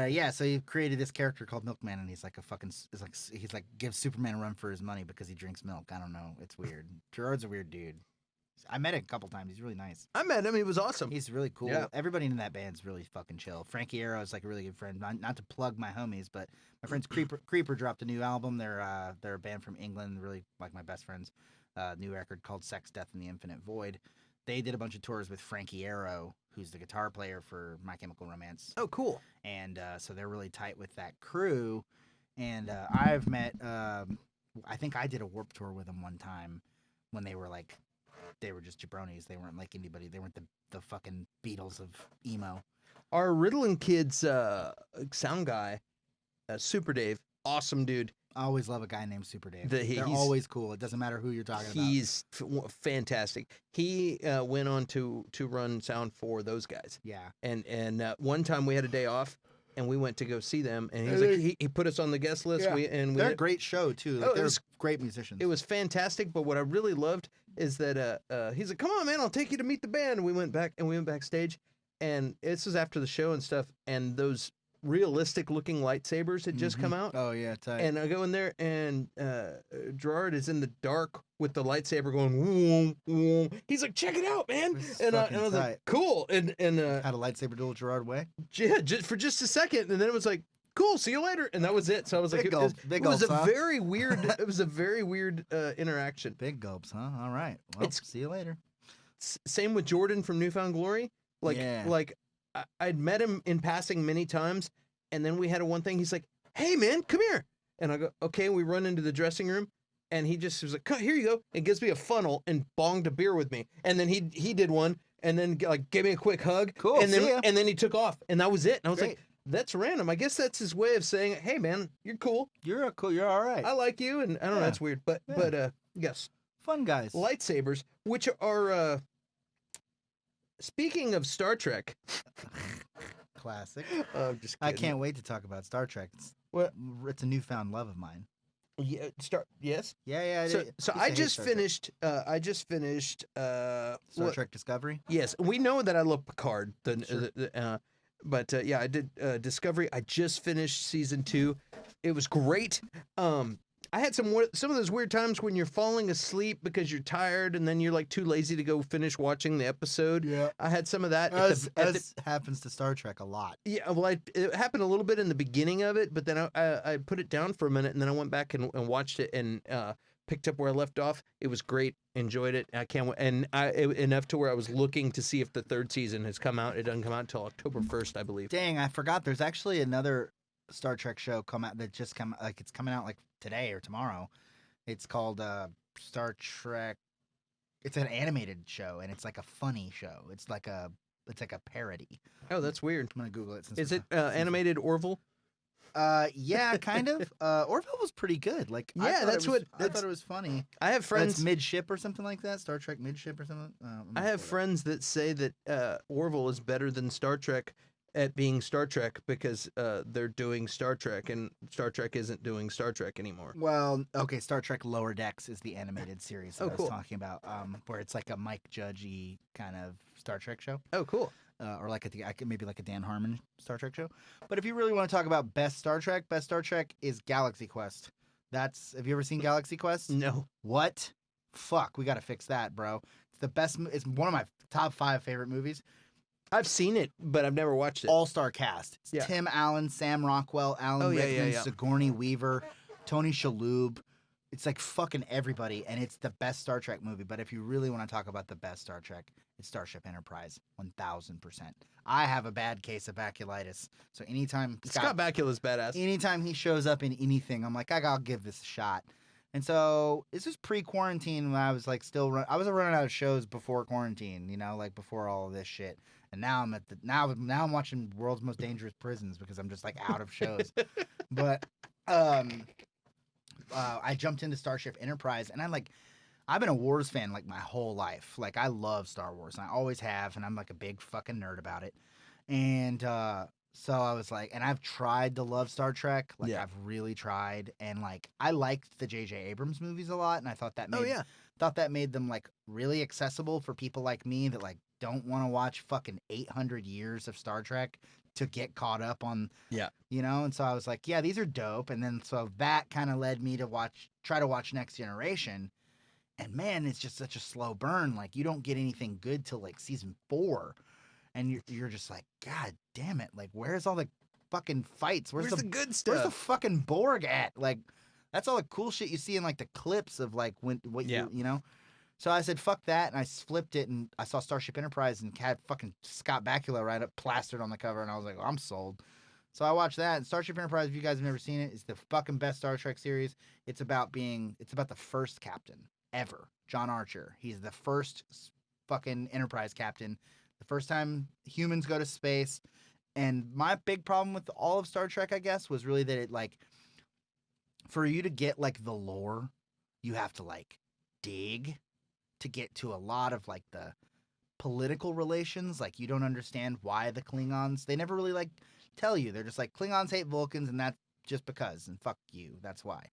Yeah, so he created this character called Milkman, and he's like a fucking. He's like gives Superman a run for his money because he drinks milk. I don't know. It's weird. Gerard's a weird dude. I met him a couple times. He's really nice. I met him. He was awesome. He's really cool. Yeah. Everybody in that band's really fucking chill. Frankie Arrow is like a really good friend. Not to plug my homies, but my friends Creeper dropped a new album. They're a band from England, really like my best friends. New record called Sex, Death, and the Infinite Void. They did a bunch of tours with Frankie Arrow, who's the guitar player for My Chemical Romance. Oh, cool. And so they're really tight with that crew. And I've met, I think I did a Warped Tour with them one time when they were like, they were just jabronis. They weren't like anybody. They weren't the fucking Beatles of emo. Our Ritalin Kids sound guy, Super Dave, awesome dude. I always love a guy named Super Dave. They're They're always cool. It doesn't matter who you're talking about. He's fantastic. He went on to run sound for those guys. Yeah. And one time we had a day off, and we went to go see them, and he was like, he put us on the guest list. Yeah. They're a We great show too. Like, Oh, it they're was- great musicians. it was fantastic. But what I really loved is that he's like, "Come on, man, I'll take you to meet the band." And we went backstage, and this was after the show and stuff, and those realistic looking lightsabers had just come out. Oh yeah, tight. And I go in there, and Gerard is in the dark with the lightsaber going, "Woom, woom." He's like, "Check it out, man!" This is And I fucking was tight. like, "Cool." And Had a lightsaber duel Gerard Way. yeah, for just a second, and then it was like, "Cool, see you later," and that was it. So I was like, Big it was, gulp, big it was gulps, a huh? very weird. It was a very weird interaction. Big gulps, huh? All right. Well, It's- see you later. Same with Jordan from Newfound Glory. Yeah. I'd met him in passing many times, and then we had a one thing. He's like, "Hey, man, come here," and I go, "Okay." We run into the dressing room, and he just was like, "Here you go," and gives me a funnel and bonged a beer with me, and then he did one, and then like gave me a quick hug, Cool, and see ya. then he took off, and that was it. And I was Great. like, "That's random." I guess that's his way of saying, "Hey, man, you're cool. You're all right. I like you," and I don't know, Yeah. that's weird, but yes, Fun guys. lightsabers, which are speaking of Star Trek. Classic. Just I kidding. can't wait to talk about Star Trek. What? It's a newfound love of mine. Yeah, yes. Yeah. So I I used to hate just Star Trek. finished. I just finished. Star what- Trek Discovery. Yes, we know that I love Picard. But I did Discovery. I just finished season 2. It was great. I had some of those weird times when you're falling asleep because you're tired, and then you're like too lazy to go finish watching the episode. Yeah. I had some of that. As happens to Star Trek a lot. Yeah, well, it happened a little bit in the beginning of it, but then I put it down for a minute, and then I went back and watched it and picked up where I left off. It was great. Enjoyed it. I can't wait. And enough to where I was looking to see if the 3rd season has come out. It doesn't come out until October 1st, I believe. Dang, I forgot. There's actually another Star Trek show it's coming out like today or tomorrow. It's called Star Trek. It's an animated show, and it's like a funny show. It's like a parody. Oh, that's weird. I'm gonna Google it. Is it animated Orville? Yeah, kind of. Orville was pretty good. Like, Yeah, I thought that's it was, what- I thought it was funny. I have friends. That's midship or something like that. Star Trek midship or something. I have friends that say that Orville is better than Star Trek at being Star Trek because they're doing Star Trek and Star Trek isn't doing Star Trek anymore. Well, okay, Star Trek Lower Decks is the animated series that Oh, I was cool. talking about, where it's like a Mike Judge-y kind of Star Trek show. Oh, cool. Or like maybe like a Dan Harmon Star Trek show. But if you really want to talk about best Star Trek is Galaxy Quest. Have you ever seen Galaxy Quest? No. What? Fuck, we got to fix that, bro. It's the best. It's one of my top 5 favorite movies. I've seen it, but I've never watched it. All-star cast. It's Yeah. Tim Allen, Sam Rockwell, Alan Rickman, Sigourney Weaver, Tony Shalhoub. It's like fucking everybody, and it's the best Star Trek movie. But if you really want to talk about the best Star Trek, it's Starship Enterprise, 1000%. I have a bad case of baculitis, so anytime Scott Bakula's badass. anytime he shows up in anything, I'm like, I'll give this a shot. And so this was pre-quarantine when I was like I was running out of shows before quarantine, like before all of this shit. And now I'm now I'm watching World's Most Dangerous Prisons because I'm just like out of shows. But I jumped into Starship Enterprise, and I've been a Wars fan like my whole life. Like I love Star Wars, and I always have, and I'm like a big fucking nerd about it. And so I was like, and I've tried to love Star Trek. Like I've really tried, and like I liked the J.J. Abrams movies a lot, and I thought that made them like really accessible for people like me that like don't want to watch fucking 800 years of Star Trek to get caught up on, and so I was like, yeah, these are dope. And then so that kind of led me to try to watch Next Generation. And man, it's just such a slow burn. Like you don't get anything good till like season 4. And you're just like, God damn it. Like, where's all the fucking fights? Where's the good stuff? Where's the fucking Borg at? Like, that's all the cool shit you see in like the clips of like So I said, fuck that. And I flipped it and I saw Starship Enterprise and had fucking Scott Bakula right up plastered on the cover. And I was like, I'm sold. So I watched that. And Starship Enterprise, if you guys have never seen it, is the fucking best Star Trek series. It's about the first captain ever, John Archer. He's the first fucking Enterprise captain. The first time humans go to space. And my big problem with all of Star Trek, I guess, was really that it like, for you to get like the lore, you have to like dig to get to a lot of like the political relations. Like you don't understand why the Klingons, they never really like tell you. They're just like, Klingons hate Vulcans and that's just because, and fuck you, that's why.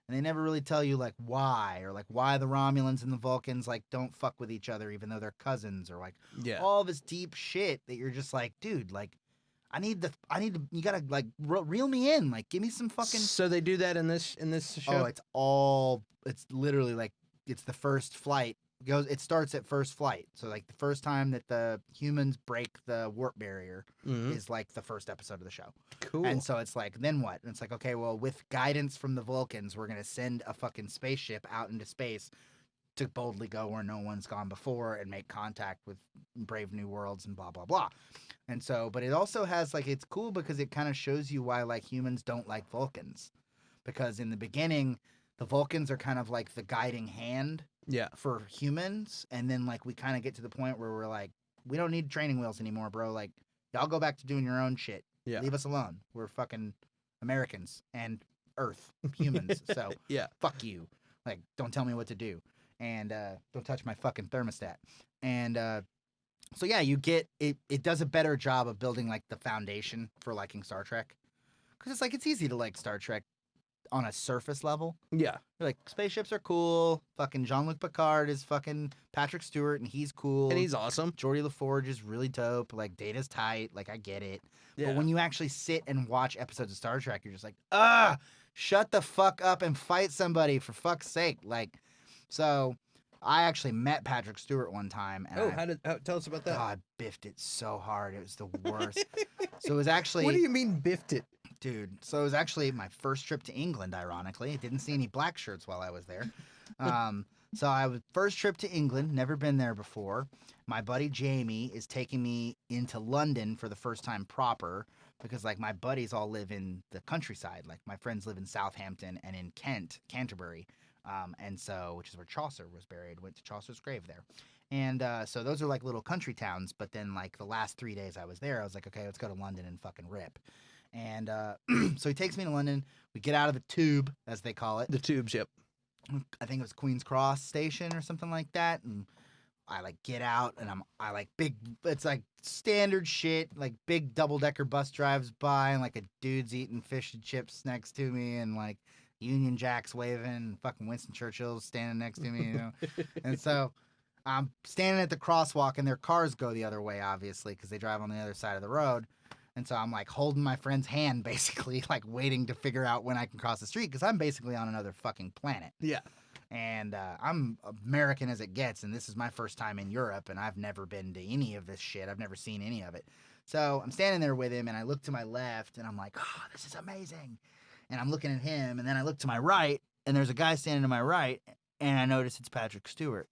And they never really tell you like why, or like why the Romulans and the Vulcans like don't fuck with each other even though they're cousins, or like all this deep shit that you're just like, dude, like I need to, you gotta like reel me in, like give me some fucking. So they do that in this show? Oh, it's literally like, it's the first flight. It starts at first flight. So like the first time that the humans break the warp barrier is like the first episode of the show. Cool. And so it's like, then what? And it's like, okay, well, with guidance from the Vulcans, we're going to send a fucking spaceship out into space to boldly go where no one's gone before and make contact with brave new worlds and blah, blah, blah. And so, but it also has like, it's cool because it kind of shows you why like humans don't like Vulcans. Because in the beginning, the Vulcans are kind of like the guiding hand for humans. And then like we kind of get to the point where we're like, we don't need training wheels anymore, bro. Like y'all go back to doing your own shit. Yeah. Leave us alone. We're fucking Americans and Earth humans. So fuck you. Like don't tell me what to do. And don't touch my fucking thermostat. And so yeah, you get it. It does a better job of building like the foundation for liking Star Trek. Because it's like, it's easy to like Star Trek on a surface level. Yeah. You're like, spaceships are cool. Fucking Jean-Luc Picard is fucking Patrick Stewart, and he's cool. And he's awesome. Geordi LaForge is really dope. Like, Data's tight. Like, I get it. Yeah. But when you actually sit and watch episodes of Star Trek, you're just like, shut the fuck up and fight somebody, for fuck's sake. Like, so I actually met Patrick Stewart one time. And tell us about that. Oh, I biffed it so hard. It was the worst. So it was actually... What do you mean biffed it? Dude, so it was actually my first trip to England, ironically. I didn't see any black shirts while I was there. So I was first trip to England, never been there before. My buddy Jamie is taking me into London for the first time proper because like my buddies all live in the countryside. Like my friends live in Southampton and in Canterbury. And so, which is where Chaucer was buried, went to Chaucer's grave there. And so those are like little country towns. But then like the last 3 days I was there, I was like, okay, let's go to London and fucking rip. And so he takes me to London. We get out of the tube, as they call it. The tubes, yep. I think it was Queen's Cross Station or something like that. And I like get out and I like big. It's like standard shit. Like big double-decker bus drives by and like a dude's eating fish and chips next to me and like Union Jacks waving and fucking Winston Churchill's standing next to me, you know. And so I'm standing at the crosswalk and their cars go the other way, obviously, because they drive on the other side of the road. And so I'm like holding my friend's hand, basically, like waiting to figure out when I can cross the street because I'm basically on another fucking planet. Yeah. And I'm American as it gets, and this is my first time in Europe, and I've never been to any of this shit. I've never seen any of it. So I'm standing there with him, and I look to my left, and I'm like, oh, this is amazing. And I'm looking at him, and then I look to my right, and there's a guy standing to my right, and I notice it's Patrick Stewart.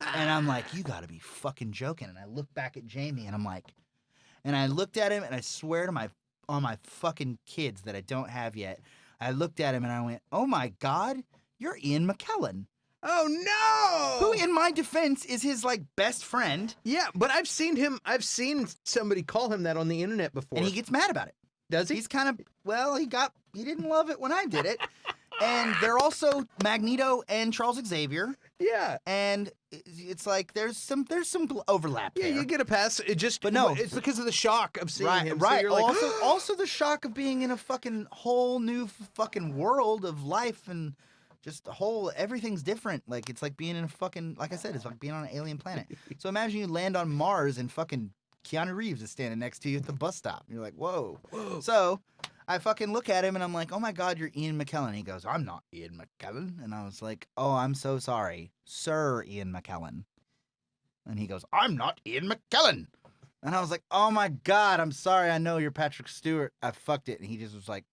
And I'm like, you gotta be fucking joking. And I look back at Jamie, and I'm like, and I looked at him, and I swear to on my fucking kids that I don't have yet, I looked at him, and I went, oh my God, you're Ian McKellen. Oh no! Who, in my defense, is his like best friend. Yeah, but I've seen somebody call him that on the internet before. And he gets mad about it. Does he? He's kind of, well, he didn't love it when I did it. And they're also Magneto and Charles Xavier. Yeah. And it's like there's some overlap Yeah, there. you get a pass. But no, it's because of the shock of seeing him. Right. So you're like, also the shock of being in a fucking whole new fucking world of life and just everything's different. Like it's like being in a fucking, like I said, it's like being on an alien planet. So imagine you land on Mars and fucking Keanu Reeves is standing next to you at the bus stop. You're like, whoa. So I fucking look at him and I'm like, oh my God, you're Ian McKellen. He goes, I'm not Ian McKellen. And I was like, oh, I'm so sorry, Sir Ian McKellen. And he goes, I'm not Ian McKellen. And I was like, oh my God, I'm sorry. I know you're Patrick Stewart. I fucked it. And he just was like,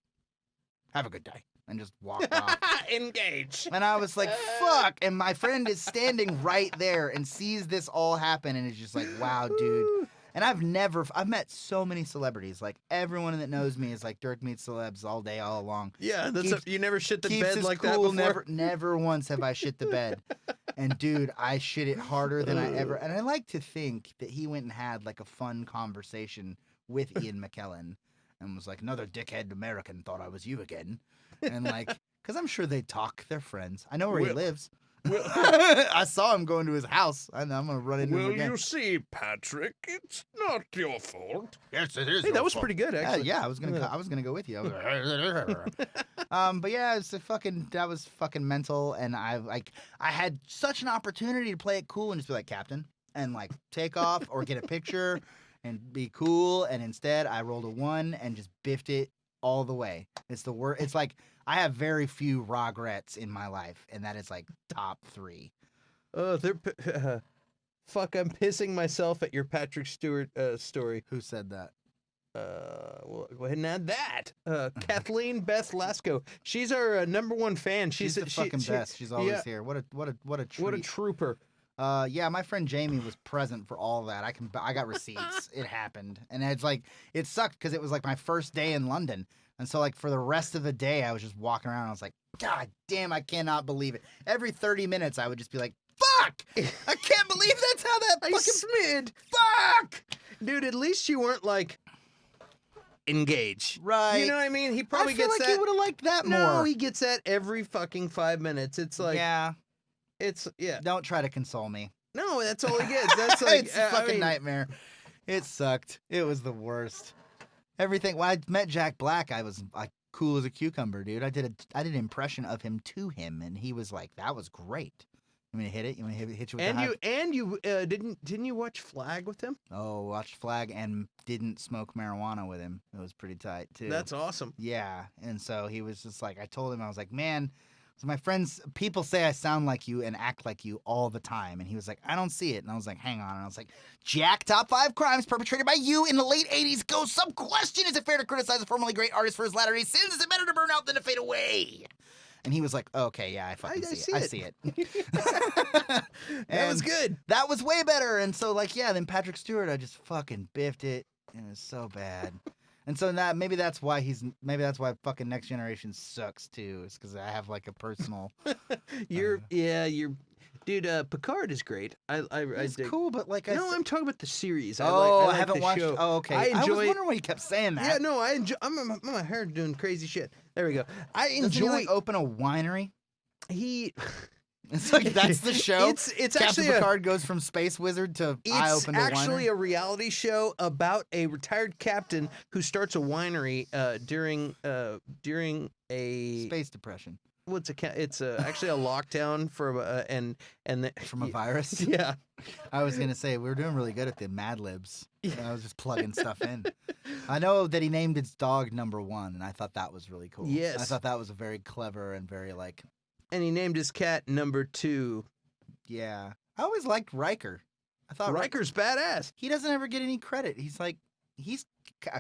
have a good day. And just walked off. engage. And I was like, fuck. And my friend is standing right there and sees this all happen and is just like, wow, dude. And I've met so many celebrities. Like, everyone that knows me is like, Dirk meets celebs all day, all along. Yeah, Keeps- you never shit the Keeps bed his like cool. that before? Never once have I shit the bed. And, dude, I shit it harder than I ever. And I like to think that he went and had, like, a fun conversation with Ian McKellen and was like, another dickhead American thought I was you again. And, like, because I'm sure they talk. They're friends. I know where he lives. I saw him going to his house. I know I'm gonna run into him again. Well, you see, Patrick, it's not your fault. Yes, it is. Hey, that was pretty good, actually. Yeah, I was gonna go with you. I was but yeah, that was fucking mental, and I had such an opportunity to play it cool and just be like Captain and like take off or get a picture and be cool, and instead I rolled a 1 and just biffed it all the way. It's the worst. It's like I have very few regrets in my life, and that is like top 3. Oh, fuck! I'm pissing myself at your Patrick Stewart story. Who said that? Well, go ahead and add that. Kathleen Beth Lasco. She's our #1 fan. She's the fucking best. She's always here. What a treat. What a trooper. Yeah, my friend Jamie was present for all that. I got receipts. It happened, and it's like it sucked because it was like my first day in London, and so like for the rest of the day I was just walking around. And I was like, God damn, I cannot believe it. Every 30 minutes I would just be like, fuck! I can't believe that's how that fucking smid. Fuck! Dude, at least you weren't like engage. Right. You know what I mean? He probably I feel gets like that. he would have liked that more. No, he gets that every fucking 5 minutes. It's like yeah. Yeah. Don't try to console me. No, that's all he gets. That's like It's a fucking nightmare. It sucked. It was the worst. Everything. When I met Jack Black, I was like cool as a cucumber, dude. I did an impression of him to him, and he was like, "That was great." You want me to hit it? You want me to hit you with didn't you watch Flag with him? Oh, watched Flag and didn't smoke marijuana with him. It was pretty tight too. That's awesome. Yeah, and so he was just like, I told him, I was like, man. So my friends, people say I sound like you and act like you all the time. And he was like, I don't see it. And I was like, hang on. And I was like, Jack, top 5 crimes perpetrated by you in the late 80s. Go, some question. Is it fair to criticize a formerly great artist for his latter-day sins? Is it better to burn out than to fade away? And he was like, okay, yeah, I see it. That was good. That was way better. And so like, yeah, then Patrick Stewart, I just fucking biffed it. And it was so bad. And so maybe that's why fucking Next Generation sucks too. It's because I have like a personal. Dude. Picard is great. It's dig. cool, but like I'm talking about the series. I like haven't the watched. show. Oh, okay. I was wondering why you kept saying that. Yeah, no, I enjoy. I'm my hair doing crazy shit. There we go. I enjoy. Doesn't he like open a winery? He It's like that's the show. It's Captain actually Picard goes from space wizard to I It's opened a actually winery. a reality show about a retired captain who starts a winery during a Space depression what's a it's actually a lockdown for and from a virus. yeah. I was gonna say we were doing really good at the Mad Libs. I was just plugging stuff in. I know that he named his dog number 1, and I thought that was really cool. Yes. I thought that was a very clever and very like. And he named his cat number 2. Yeah, I always liked Riker. I thought Riker's badass. he doesn't ever get any credit. He's a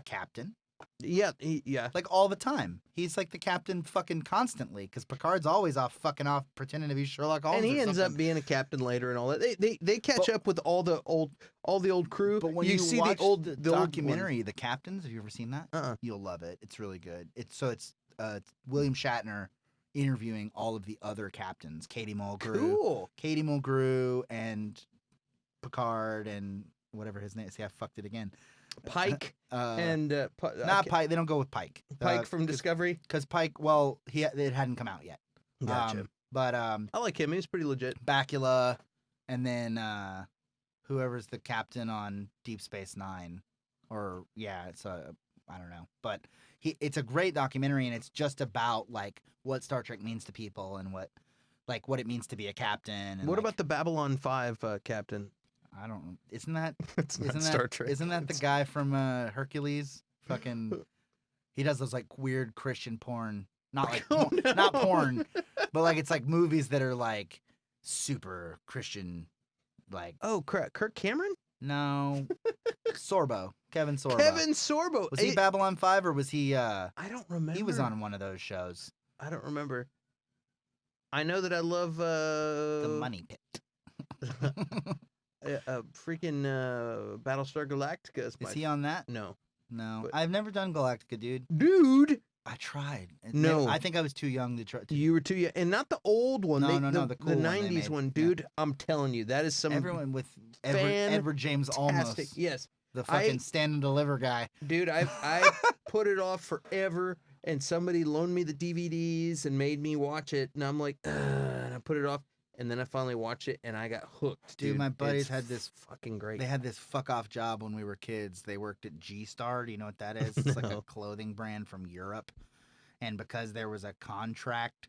captain, Yeah, yeah. like all the time. He's like the captain fucking constantly because Picard's always off pretending to be Sherlock Holmes. And he or ends something. up being a captain later and all that. They catch up with all the old crew. But when you see watch the old the the old one. documentary, The Captains, have you ever seen that? You'll love it. It's really good. It's William Shatner interviewing all of the other captains, Katie Mulgrew, and Picard, and whatever his name is. See, I fucked it again. Pike and Not Pike. They don't go with Pike. Pike from Discovery. Because Pike, well, it hadn't come out yet. Gotcha. But I like him. He's pretty legit. Bakula, and then whoever's the captain on Deep Space Nine, or it's I don't know, but it's a great documentary, and it's just about like what Star Trek means to people and what it means to be a captain. And What about the Babylon 5 captain? I don't. Isn't that It's not Star Trek. Isn't that the guy from Hercules? Fucking, he does those like weird Christian porn. Not like not porn, but like it's like movies that are like super Christian, like. Oh crap! Kirk Cameron? No, Sorbo, Kevin Sorbo. Kevin Sorbo. Was he Babylon 5 or was he? I don't remember. He was on one of those shows. I don't remember. I know that I love The Money Pit. freaking Battlestar Galactica. Is he on that? No. No, But- I've never done Galactica, dude. Dude, I tried. No. I think I was too young to try. you were too young, and not the old one. No, no, the the cool one they 90s made. one, Yeah. dude. I'm telling you, that is some Everyone with Edward James fantastic. Olmos, Yes, the fucking stand and deliver guy. dude. I put it off forever, and somebody loaned me the DVDs and made me watch it, and I'm like, and I put it off, and then I finally watched it, and I got hooked. Dude, my buddies It's had this fucking great. They had this fuck off job when we were kids. They worked at G-Star. Do you know what that is? It's like No. a clothing brand from Europe. And because there was a contract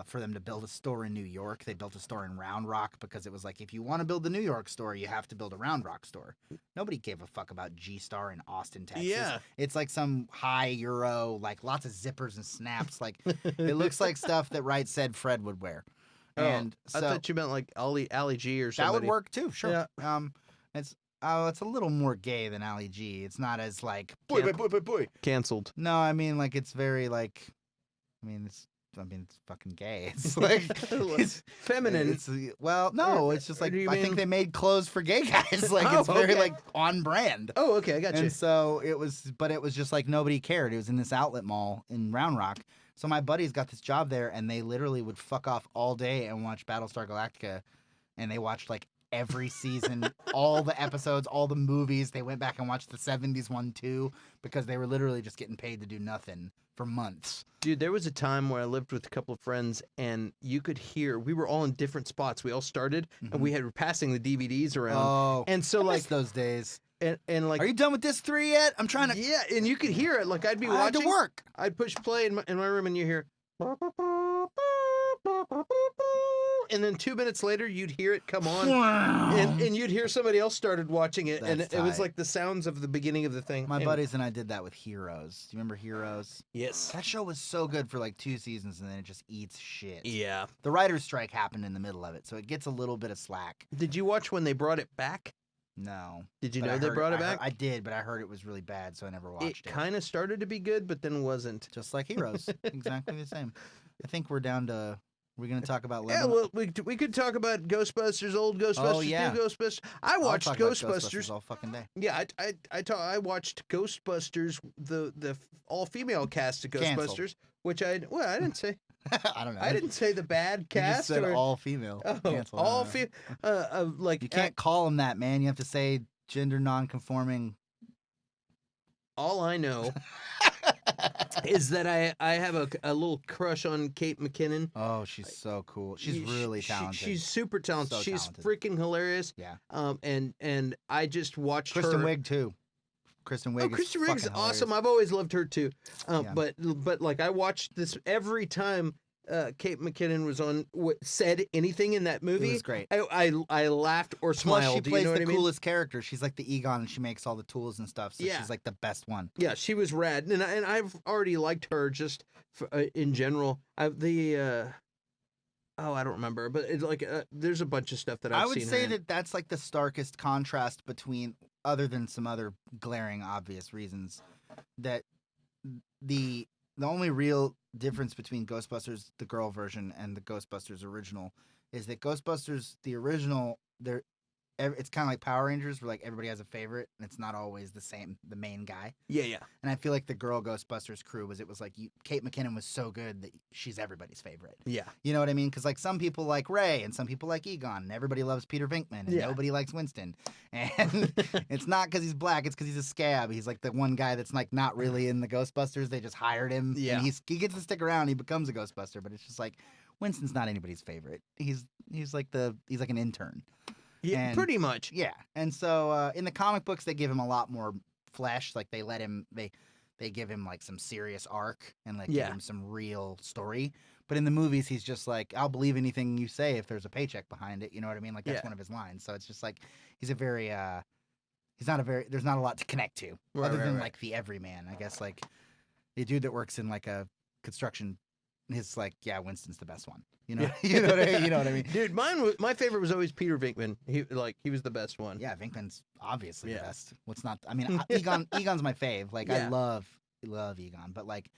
for them to build a store in New York, they built a store in Round Rock because it was like, if you want to build the New York store, you have to build a Round Rock store. Nobody gave a fuck about G-Star in Austin, Texas. Yeah. It's like some high Euro, like lots of zippers and snaps. Like it looks like stuff that Right Said Fred would wear. And I so thought you meant like Ali G or something. that would work too, sure. Yeah. It's a little more gay than Ali G. It's not as like boy. Canceled. No, I mean like it's very like, it's fucking gay. It's like it's Feminine. It's no, it's just or like do you I think mean- they made clothes for gay guys. Like Oh, it's very okay. like on brand. Oh, okay, I got you. And so it was just like nobody cared. It was in this outlet mall in Round Rock. So my buddies got this job there, and they literally would fuck off all day and watch Battlestar Galactica, and they watched like every season, all the episodes, all the movies. They went back and watched the 70s one too, because they were literally just getting paid to do nothing for months. Dude, there was a time where I lived with a couple of friends, and you could hear we were all in different spots. We all started, and we were passing the DVDs around. Oh, and so I like miss those days. and like Are you done with this 3 yet? I'm trying to. yeah, and you could hear it. Like I'd be I had watching. to work. I'd push play in my room, and you hear. And then 2 minutes later, you'd hear it come on, and you'd hear somebody else started watching it, and That's it was tight. like the sounds of the beginning of the thing. My And- buddies and I did that with Heroes. Do you remember Heroes? Yes. That show was so good for like 2 seasons, and then it just eats shit. Yeah. The writer's strike happened in the middle of it, so it gets a little bit of slack. Did you watch when they brought it back? No. Did you But know I they heard- brought it I heard- back? I did, but I heard it was really bad, so I never watched It it. kind of started to be good, but then wasn't. Just like Heroes. Exactly the same. I think we're down to. We're going to talk about Yeah, Lebanon. well, we could talk about Ghostbusters, old Ghostbusters, yeah. new Ghostbusters. I I'll watched talk about Ghostbusters. all fucking day. Yeah, I watched Ghostbusters, the all female cast of Canceled. Ghostbusters, which I didn't say. I don't know. I didn't say the bad You cast just said or all female. oh, Cancel. I all don't know. female. Like You can't call them that, man. You have to say gender non-conforming. all I know is that I have a little crush on Kate McKinnon. Oh, she's so cool. She's really talented. She's super talented. So She's talented. freaking hilarious. Yeah. And I just watched Kristen her. Wiig too. Kristen Wiig. Oh, Kristen is Wiig's fucking awesome. hilarious. I've always loved her too. Yeah. But like I watched this every time Kate McKinnon was on said anything in that movie. It was great. I laughed or Plus, smiled. she Do plays you know the what I mean? coolest character. She's like the Egon, and she makes all the tools and stuff. So Yeah. she's like the best one. Yeah, she was rad, and I've already liked her just in general. I don't remember, but it's like there's a bunch of stuff that I've I would seen. say her in. that that's like the starkest contrast between, other than some other glaring obvious reasons, that the only real difference between Ghostbusters the girl version and the Ghostbusters original is that Ghostbusters the original, it's kind of like Power Rangers, where like everybody has a favorite and it's not always the main guy. Yeah. And I feel like the girl Ghostbusters crew Kate McKinnon was so good that she's everybody's favorite. Yeah. You know what I mean? Because like some people like Ray and some people like Egon, and everybody loves Peter Venkman, and Yeah. nobody likes Winston. And it's not because he's black; it's because he's a scab. He's like the one guy that's like not really in the Ghostbusters. They just hired him. Yeah. And he gets to stick around. He becomes a Ghostbuster, but it's just like Winston's not anybody's favorite. He's like an intern. Yeah, And- pretty much. Yeah. And so in the comic books, they give him a lot more flesh. Like they let him they give him like some serious arc and like Yeah. give him some real story. But in the movies, he's just like, I'll believe anything you say if there's a paycheck behind it. You know what I mean? Like that's Yeah. one of his lines. So it's just like he's there's not a lot to connect to Right, other right, than right. like the everyman. I guess like the dude that works in like a construction. His like, yeah, Winston's the best one. You know, you know what I mean? Dude, my favorite was always Peter Venkman. He was the best one. Yeah, Venkman's obviously Yeah. the best. What's not? I mean, Egon's my fave. Like, Yeah. I love Egon, but like,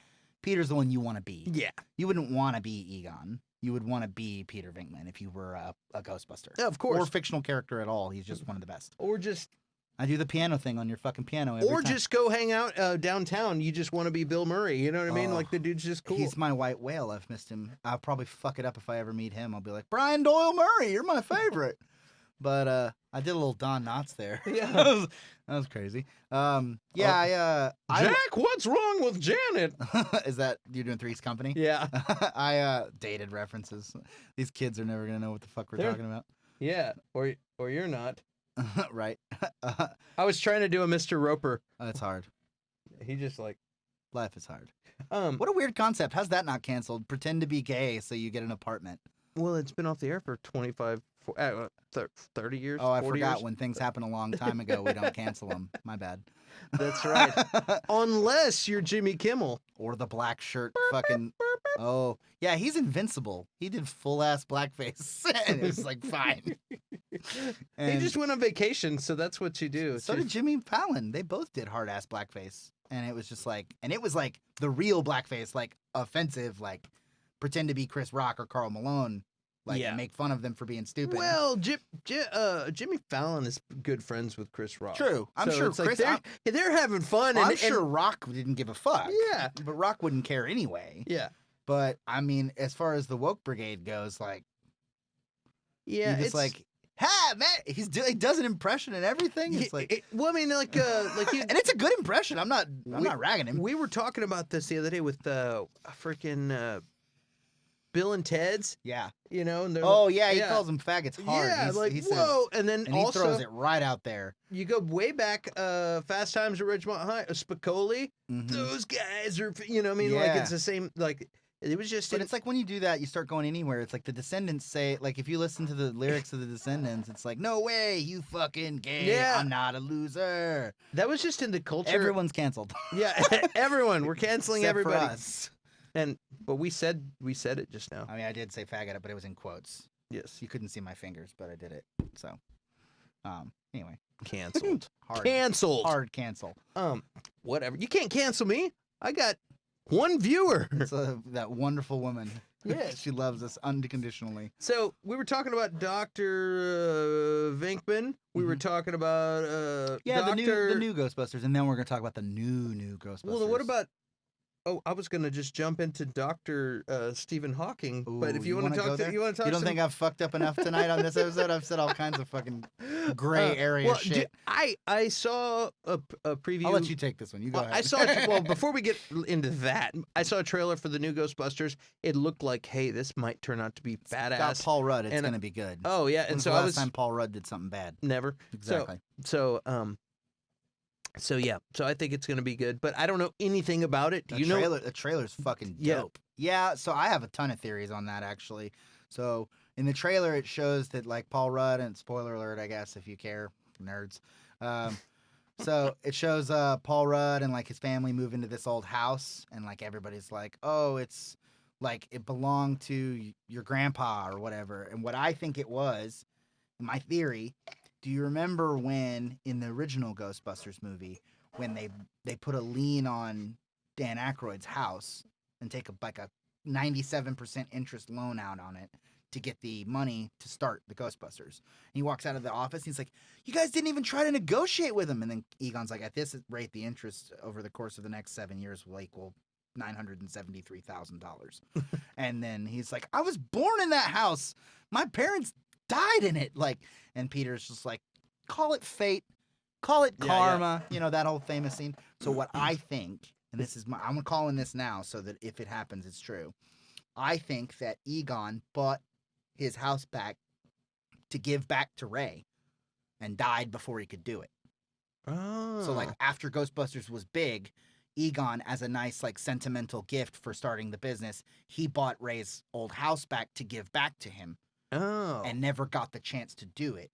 Peter's the one you want to be. Yeah. You wouldn't want to be Egon. You would want to be Peter Venkman if you were a Ghostbuster. Yeah, of course. Or fictional character at all. He's just one of the best. Or just I do the piano thing on your fucking piano every time. just go hang out downtown. You just want to be Bill Murray. You know what I mean? Oh, Like the dude's just cool. He's my white whale. I've missed him. I'll probably fuck it up if I ever meet him. I'll be like, Brian Doyle Murray, you're my favorite. But I did a little Don Knotts there. Yeah. that was crazy. I Jack, what's wrong with Janet? is that you're doing Three's Company? Yeah. I dated references. These kids are never gonna know what the fuck we're They're- talking about. Yeah. Or you're not. Right. I was trying to do a Mr. Roper. It's hard. He just like Life is hard. What What a weird concept. How's that not canceled? Pretend to be gay so you get an apartment. well, it's been off the air for 30 years. Oh, I 40 forgot years. when things happen a long time ago, we don't cancel them. My bad. That's right. Unless you're Jimmy Kimmel. Or the black shirt fucking. Oh, yeah, he's invincible. He did full ass blackface. And it was like, fine. He And just went on vacation, so that's what you do. so did Jimmy Fallon. They both did hard ass blackface. And it was just like, and it was like the real blackface, like offensive, like pretend to be Chris Rock or Karl Malone, like Yeah. and make fun of them for being stupid. Well, Jimmy Fallon is good friends with Chris Rock. True. I'm So sure it's like Chris. they're having fun. I'm and, sure Rock didn't give a fuck. Yeah. But Rock wouldn't care anyway. Yeah. But I mean, as far as the woke brigade goes, like, Yeah. you just it's like, ha, man, he does an impression and everything. It's like, well, I mean, like you. and it's a good impression. I'm not ragging him. We were talking about this the other day with freaking Bill and Ted's. Yeah. You know. And they're Oh yeah, he calls them faggots hard. Yeah, He's- like he says- whoa, and then and he also throws it right out there. you go way back, Fast Times at Ridgemont High, Spicoli. Mhm. Those guys are, you know, what I mean, like Yeah. it's the same. Like it was just. But it's like when you do that, you start going anywhere. It's like the Descendants say, like if you listen to the lyrics of the Descendants, it's like, no way, you fucking gay. Yeah. I'm not a loser. that was just in the culture. Everyone's canceled. Yeah, everyone. We're canceling Except for everybody. us. But we said it just now. I mean, I did say faggot, but it was in quotes. Yes, You couldn't see my fingers, but I did it. So, anyway, canceled. hard, Canceled. hard cancel. Whatever. You can't cancel me. I got one viewer. It's that wonderful woman. Yes. she loves us unconditionally. So we were talking about Dr. Venkman. We were talking about Yeah, Dr. the new Ghostbusters, and then we're gonna talk about the new Ghostbusters. Well, what about Oh, I was gonna just jump into Dr. Stephen Hawking, but if you want to go talk, there? you want to talk. You don't some... think I've fucked up enough tonight on this episode? I've said all kinds of fucking gray area well, shit. I saw a preview. I'll let you take this one. You go Well, ahead. I saw. Well, before we get into that, I saw a trailer for the new Ghostbusters. It looked like, hey, this might turn out to be badass. Got Paul Rudd. It's And, gonna be good. Oh yeah, and When's so the I last was time Paul Rudd did something bad? never Exactly. So yeah, so I think it's gonna be good, but I don't know anything about it. Do you know? The trailer's fucking Yeah. dope. Yeah. So I have a ton of theories on that actually. So in the trailer, it shows that like Paul Rudd, and spoiler alert, I guess if you care, nerds. So it shows Paul Rudd and like his family move into this old house, and like everybody's like, oh, it's like it belonged to your grandpa or whatever. And what I think it was, my theory. Do you remember when in the original Ghostbusters movie when they put a lien on Dan Aykroyd's house and take a 97% interest loan out on it to get the money to start the Ghostbusters? And he walks out of the office and he's like, "You guys didn't even try to negotiate with him." And then Egon's like, "At this rate, the interest over the course of the next 7 years will equal $973,000." And then he's like, "I was born in that house. My parents died in it." Like, and Peter's just like, call it fate, call it karma, you know, that whole famous scene. So what I think, and this is I'm calling this now so that if it happens, it's true. I think that Egon bought his house back to give back to Ray and died before he could do it. Oh. So like after Ghostbusters was big, Egon, as a nice like sentimental gift for starting the business, he bought Ray's old house back to give back to him. Oh. And never got the chance to do it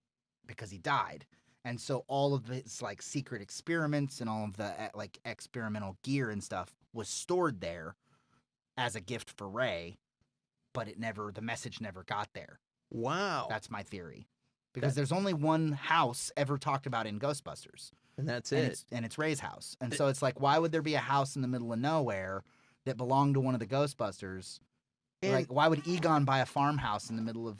because he died. And so all of his like secret experiments and all of the like experimental gear and stuff was stored there as a gift for Ray, but the message never got there. Wow. That's my theory. Because there's only one house ever talked about in Ghostbusters. And that's and it. It's Ray's house. And so it's like, why would there be a house in the middle of nowhere that belonged to one of the Ghostbusters? And- Like, why would Egon buy a farmhouse in the middle of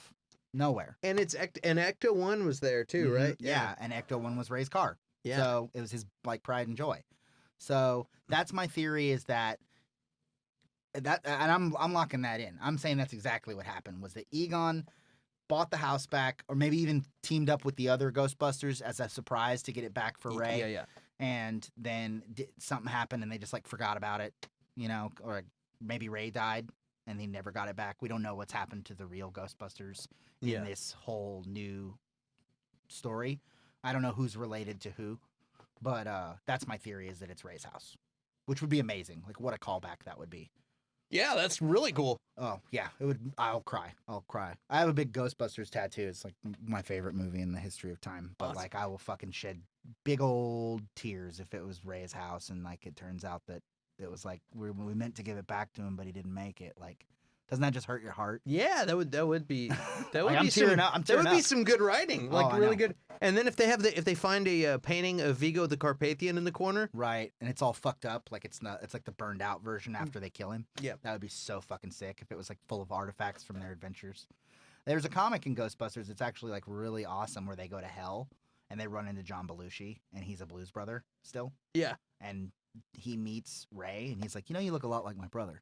nowhere? And it's and Ecto 1 was there too, Mhm. right? Yeah, and Ecto 1 was Ray's car. Yeah. So it was his like pride and joy. So that's my theory, is that and I'm locking that in. I'm saying that's exactly what happened, was that Egon bought the house back, or maybe even teamed up with the other Ghostbusters as a surprise to get it back for Ray. Yeah. And then something happened and they just like forgot about it, you know, or maybe Ray died and he never got it back. We don't know what's happened to the real Ghostbusters in this whole new story. I don't know who's related to who, but that's my theory, is that it's Ray's house, which would be amazing. Like, what a callback that would be. Yeah, that's really cool. Oh yeah, it would. I'll cry. I have a big Ghostbusters tattoo. It's like my favorite movie in the history of time. But Awesome. like, I will fucking shed big old tears if it was Ray's house and like it turns out that it was like we meant to give it back to him, but he didn't make it. Like, doesn't that just hurt your heart? Yeah, that would be that would Like, I'm be tearing some up. I'm that tearing would be up. some good writing, like I really know. good. And then if they find a painting of Vigo the Carpathian in the corner, Right, and it's all fucked up. Like it's like the burned out version after they kill him. Yeah. That would be so fucking sick if it was like full of artifacts from their adventures. There's a comic in Ghostbusters. It's actually like really awesome, where they go to hell and they run into John Belushi, and he's a blues brother still. yeah, And he meets Ray, and he's like, "You know, you look a lot like my brother."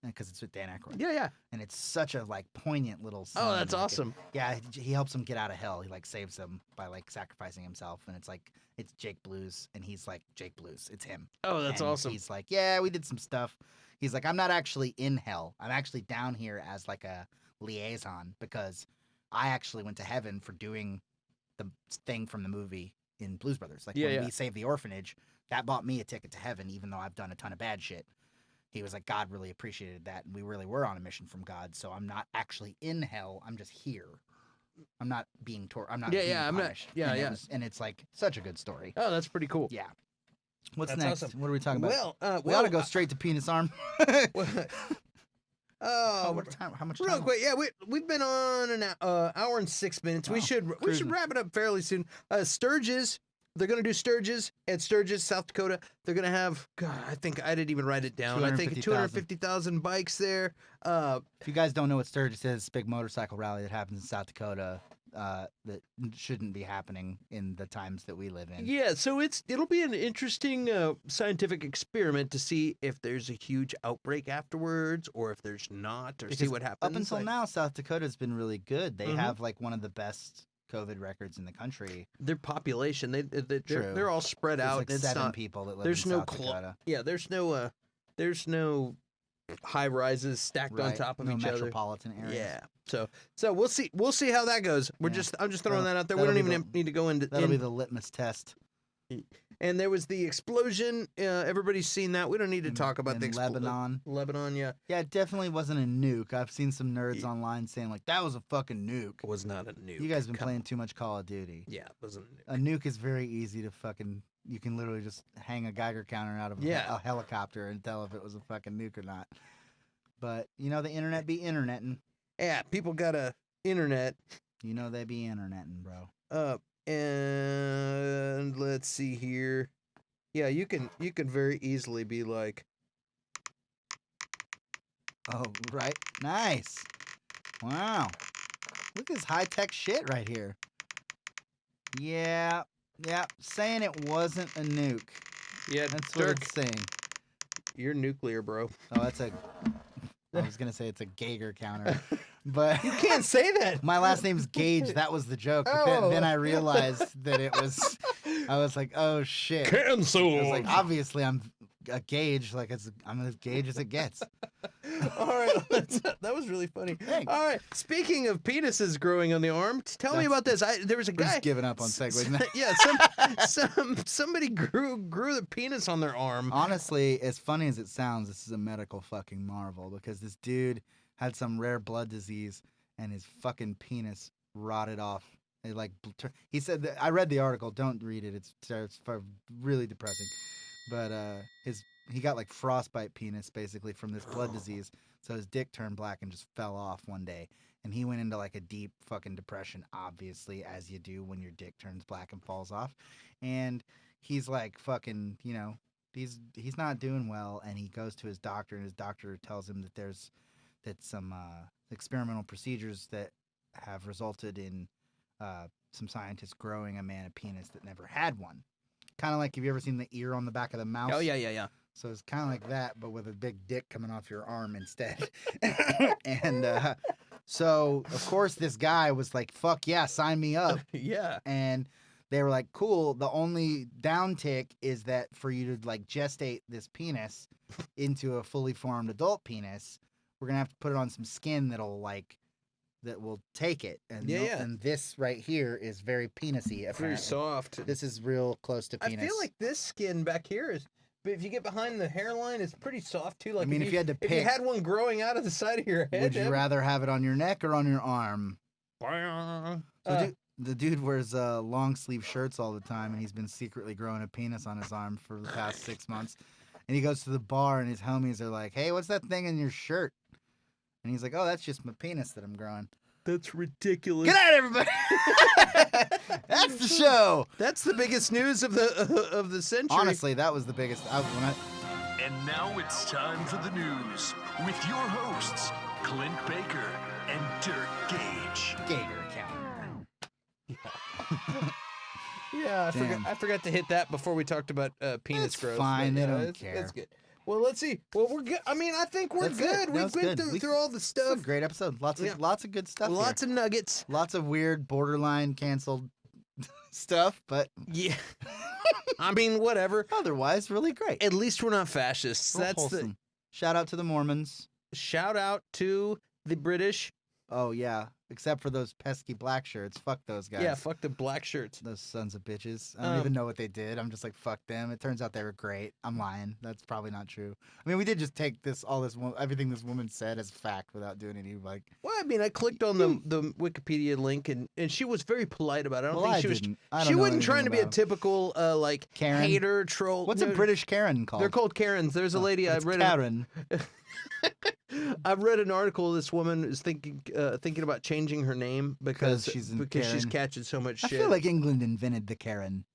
Because it's with Dan Aykroyd. yeah. And it's such a like poignant little scene. Oh, that's Like, awesome. yeah, he helps him get out of hell. He like saves him by like sacrificing himself, and it's like it's Jake Blues, and he's like Jake Blues. It's him. Oh, that's And awesome. He's like, "Yeah, we did some stuff." He's like, "I'm not actually in hell. I'm actually down here as like a liaison, because I actually went to heaven for doing the thing from the movie in Blues Brothers. Like, when we saved the orphanage, that bought me a ticket to heaven, even though I've done a ton of bad shit." He was like, "God really appreciated that, and we really were on a mission from God. So I'm not actually in hell. I'm just here. I'm not being I'm not being I'm not- punished." yeah, and yeah. and it's like such a good story. Oh, that's pretty cool. Yeah. What's That's next? awesome. What are we talking about? Well, We ought to go straight to penis arm. Oh, what time? How much time? real quick, yeah, we've been on an hour and 6 minutes. We Wow, should cruising. wrap it up fairly soon. Sturgis, they're gonna do Sturgis at Sturgis, South Dakota. They're gonna have, God, I think I didn't even write it down. I think 250,000 bikes there. If you guys don't know what Sturgis is, it's a big motorcycle rally that happens in South Dakota that shouldn't be happening in the times that we live in. Yeah, so it'll be an interesting scientific experiment to see if there's a huge outbreak afterwards, or if there's not, or see Because what happens. Up until now, South Dakota's been really good. They Mhm. have like one of the best COVID records in the country. Their population, True. they're all spread There's out. like It's 7 not, people that live there's in no South Dakota. yeah, there's no high rises stacked on Right. top of No each other. metropolitan areas. Yeah. So we'll see how that goes. I'm just throwing that out there. We that'll don't be even need to go into. That'll be the litmus test. And there was the explosion. Everybody's seen that. We don't need to talk about the in Lebanon. Lebanon, yeah. Yeah, it definitely wasn't a nuke. I've seen some nerds online saying like that was a fucking nuke. It was not a nuke. You guys been Come playing on. too much Call of Duty. Yeah, it wasn't a nuke. A nuke is very easy to fucking. You can literally just hang a Geiger counter out of Yeah. a helicopter and tell if it was a fucking nuke or not. But you know the internet be interneting. Yeah, people got a internet. You know they be interneting, bro. And let's see here. Yeah, you can very easily be like, Oh, right. Nice. Wow. Look at this high-tech shit right here. Yeah. Saying it wasn't a nuke. yeah, That's what Dirk, it's saying. you're nuclear, bro. Oh, that's a... I was going to say it's a Geiger counter. But You can't say that. my last name's Gage. That was the joke. But Oh. then I realized that it was... I was like, oh, shit. Cancel. I was like, obviously, I'm a gauge. Like, I'm as gauge as it gets. All right, that was really funny. Thanks. All right, speaking of penises growing on the arm, tell me about this. There was a We're guy. just giving up on segues now. Yeah, somebody grew the penis on their arm. Honestly, as funny as it sounds, this is a medical fucking marvel because this dude had some rare blood disease and his fucking penis rotted off. It like he said that, I read the article. Don't read it. It's really depressing. But he got like frostbite penis basically from this blood disease. So his dick turned black and just fell off one day. And he went into like a deep fucking depression, obviously, as you do when your dick turns black and falls off. And he's like fucking, you know, he's not doing well. And he goes to his doctor, and his doctor tells him that there's some experimental procedures that have resulted in some scientists growing a man a penis that never had one. Kind of like, have you ever seen the ear on the back of the mouse? Oh yeah. So it's kind of like that, but with a big dick coming off your arm instead. And so, of course, this guy was like, fuck yeah, sign me up. Yeah. And they were like, cool. The only downtick is that for you to like gestate this penis into a fully formed adult penis, we're going to have to put it on some skin that will take it. And Yeah. And this right here is very penisy. Very Apparently. soft. This is real close to penis. I feel like this skin back here is. But if you get behind the hairline, it's pretty soft too. Like I mean, if you had to if you pick- had one growing out of the side of your head, would you rather have it on your neck or on your arm? So the dude wears long sleeve shirts all the time, and he's been secretly growing a penis on his arm for the past 6 months. And he goes to the bar, and his homies are like, "Hey, what's that thing in your shirt?" And he's like, "Oh, that's just my penis that I'm growing." That's ridiculous. Good night, everybody. That's the show. That's the biggest news of the century. Honestly, that was the biggest. And now it's time for the news with your hosts, Clint Baker and Dirk Gage. Gator counter. Yeah, Damn. I forgot to hit that before we talked about penis That's growth. fine, but, they don't that's- care. That's good. Well, let's see. Well, we're good. I mean, I think we're That's good. it. We've That was been good. through all the This is a stuff. great episode. Lots of good stuff. Lots of nuggets. Lots of weird borderline canceled stuff, but Yeah. I mean, whatever. otherwise really great. At least we're not fascists. Real That's wholesome. Shout out to the Mormons. the shout out to the British. Oh yeah, except for those pesky black shirts. Fuck those guys. Yeah, fuck the black shirts. Those sons of bitches. I don't even know what they did. I'm just like, fuck them. It turns out they were great. I'm lying. That's probably not true. I mean, we did just take everything this woman said as fact without doing any like. Well, I mean, I clicked on the Wikipedia link and she was very polite about it. I don't Well, think I she was. didn't. I don't She know wasn't trying to be a anything typical like Karen? hater troll. What's a No, British Karen called? They're called Karens. There's a lady I It's read. Karen. I've read an article. This woman is thinking about changing her name because she's in she's Karen. catching so much I shit. feel like England invented the Karen.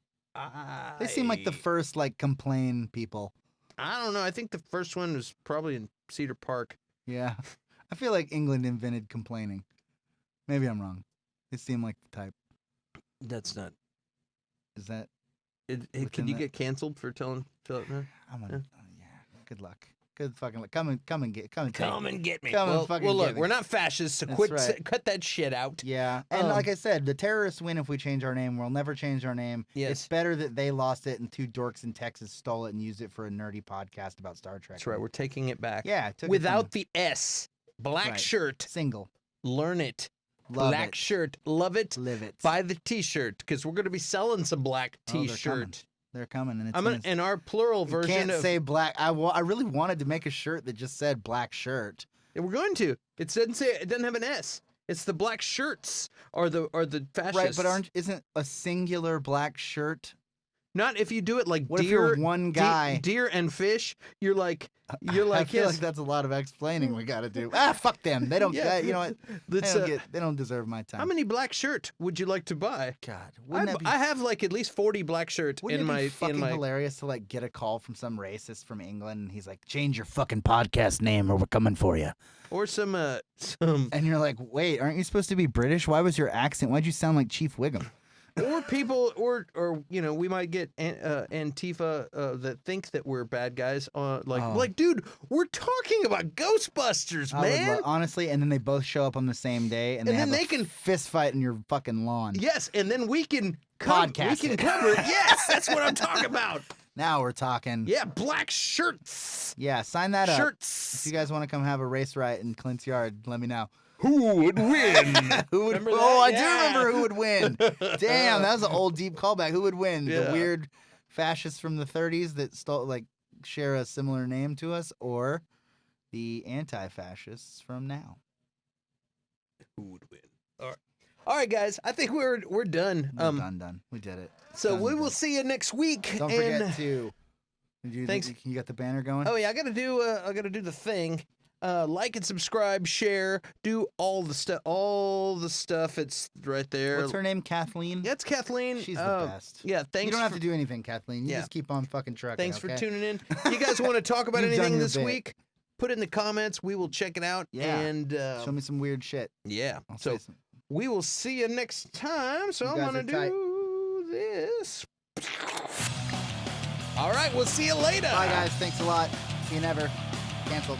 They seem like the first like complain people. I don't know. I think the first one was probably in Cedar Park. Yeah. I feel like England invented complaining. Maybe I'm wrong. They seem like the type. That's not. Is that? Can Within you that- get canceled for telling Philip that? I'm gonna. Yeah. Good luck. Good fucking luck. Come and take Come me. and get me. Come and well, fucking well, look, get me. we're not fascists, so That's quit. right. Cut that shit out. Yeah, and like I said, the terrorists win if we change our name. We'll never change our name. Yes. It's better that they lost it and two dorks in Texas stole it and used it for a nerdy podcast about Star Trek. That's right. We're taking it back. Yeah, I took it Without from the S. Black Right. shirt. single. Learn it. Love Black it. shirt. Love it. Live it. Buy the T-shirt because we're going to be selling some black Oh, they're coming. T-shirt. They're coming, and it's I'm gonna, in our plural you version can't of. say black. I really wanted to make a shirt that just said black shirt. We're going to. It doesn't say. It doesn't have an S. It's the black shirts or the fascists. Right, but isn't a singular black shirt? Not if you do it like What if deer. you're one guy? Deer and fish. You're like I feel yes. like that's a lot of explaining we got to do. Fuck them. They don't. Yeah. You know what? That's, They don't deserve my time. how many black shirt would you like to buy? God, I, wouldn't that be I have like at least 40 black shirt Wouldn't in it my be fucking in my. hilarious to like get a call from some racist from England and he's like, change your fucking podcast name or we're coming for you. Or some And you're like, wait, aren't you supposed to be British? Why was your accent? Why'd you sound like Chief Wiggum? or people or we might get Antifa that think that we're bad guys. Like dude, we're talking about Ghostbusters, I would man. honestly, and then they both show up on the same day and And they then have they a can- fist fight in your fucking lawn. Yes, and then we can Podcast We can it. cover it. Yes, that's what I'm talking about. Now we're talking. Yeah, black shirts. Yeah, sign that up. Shirts. If you guys want to come have a race riot in Clint's yard, let me know. Who would win? Who would? Remember Oh, that? I do remember who would win. Damn, that was an old deep callback. Who would win? The Yeah. weird fascists from the 30s that share a similar name to us, or the anti-fascists from now? Who would win? All right, guys. I think we're done. Done. We did it. So Done, we will done. see you next week. Don't forget to. Thanks. You got the banner going? Oh yeah, I gotta do the thing. Like and subscribe, share, do all the stuff. It's right there. What's her name? Kathleen? Yeah, it's Kathleen. She's the best. Yeah, thanks. You don't have to do anything, Kathleen. You Yeah. just keep on fucking trucking. Thanks for okay? tuning in. You guys want to talk about You've done anything your this bit. week? Put it in the comments. We will check it out. Yeah. And Show me some weird shit. yeah. I'll So say some. we will see you next time. So You I'm guys gonna are tight. do this. All right, we'll see you later. Bye, guys. Thanks a lot. See you never. Canceled.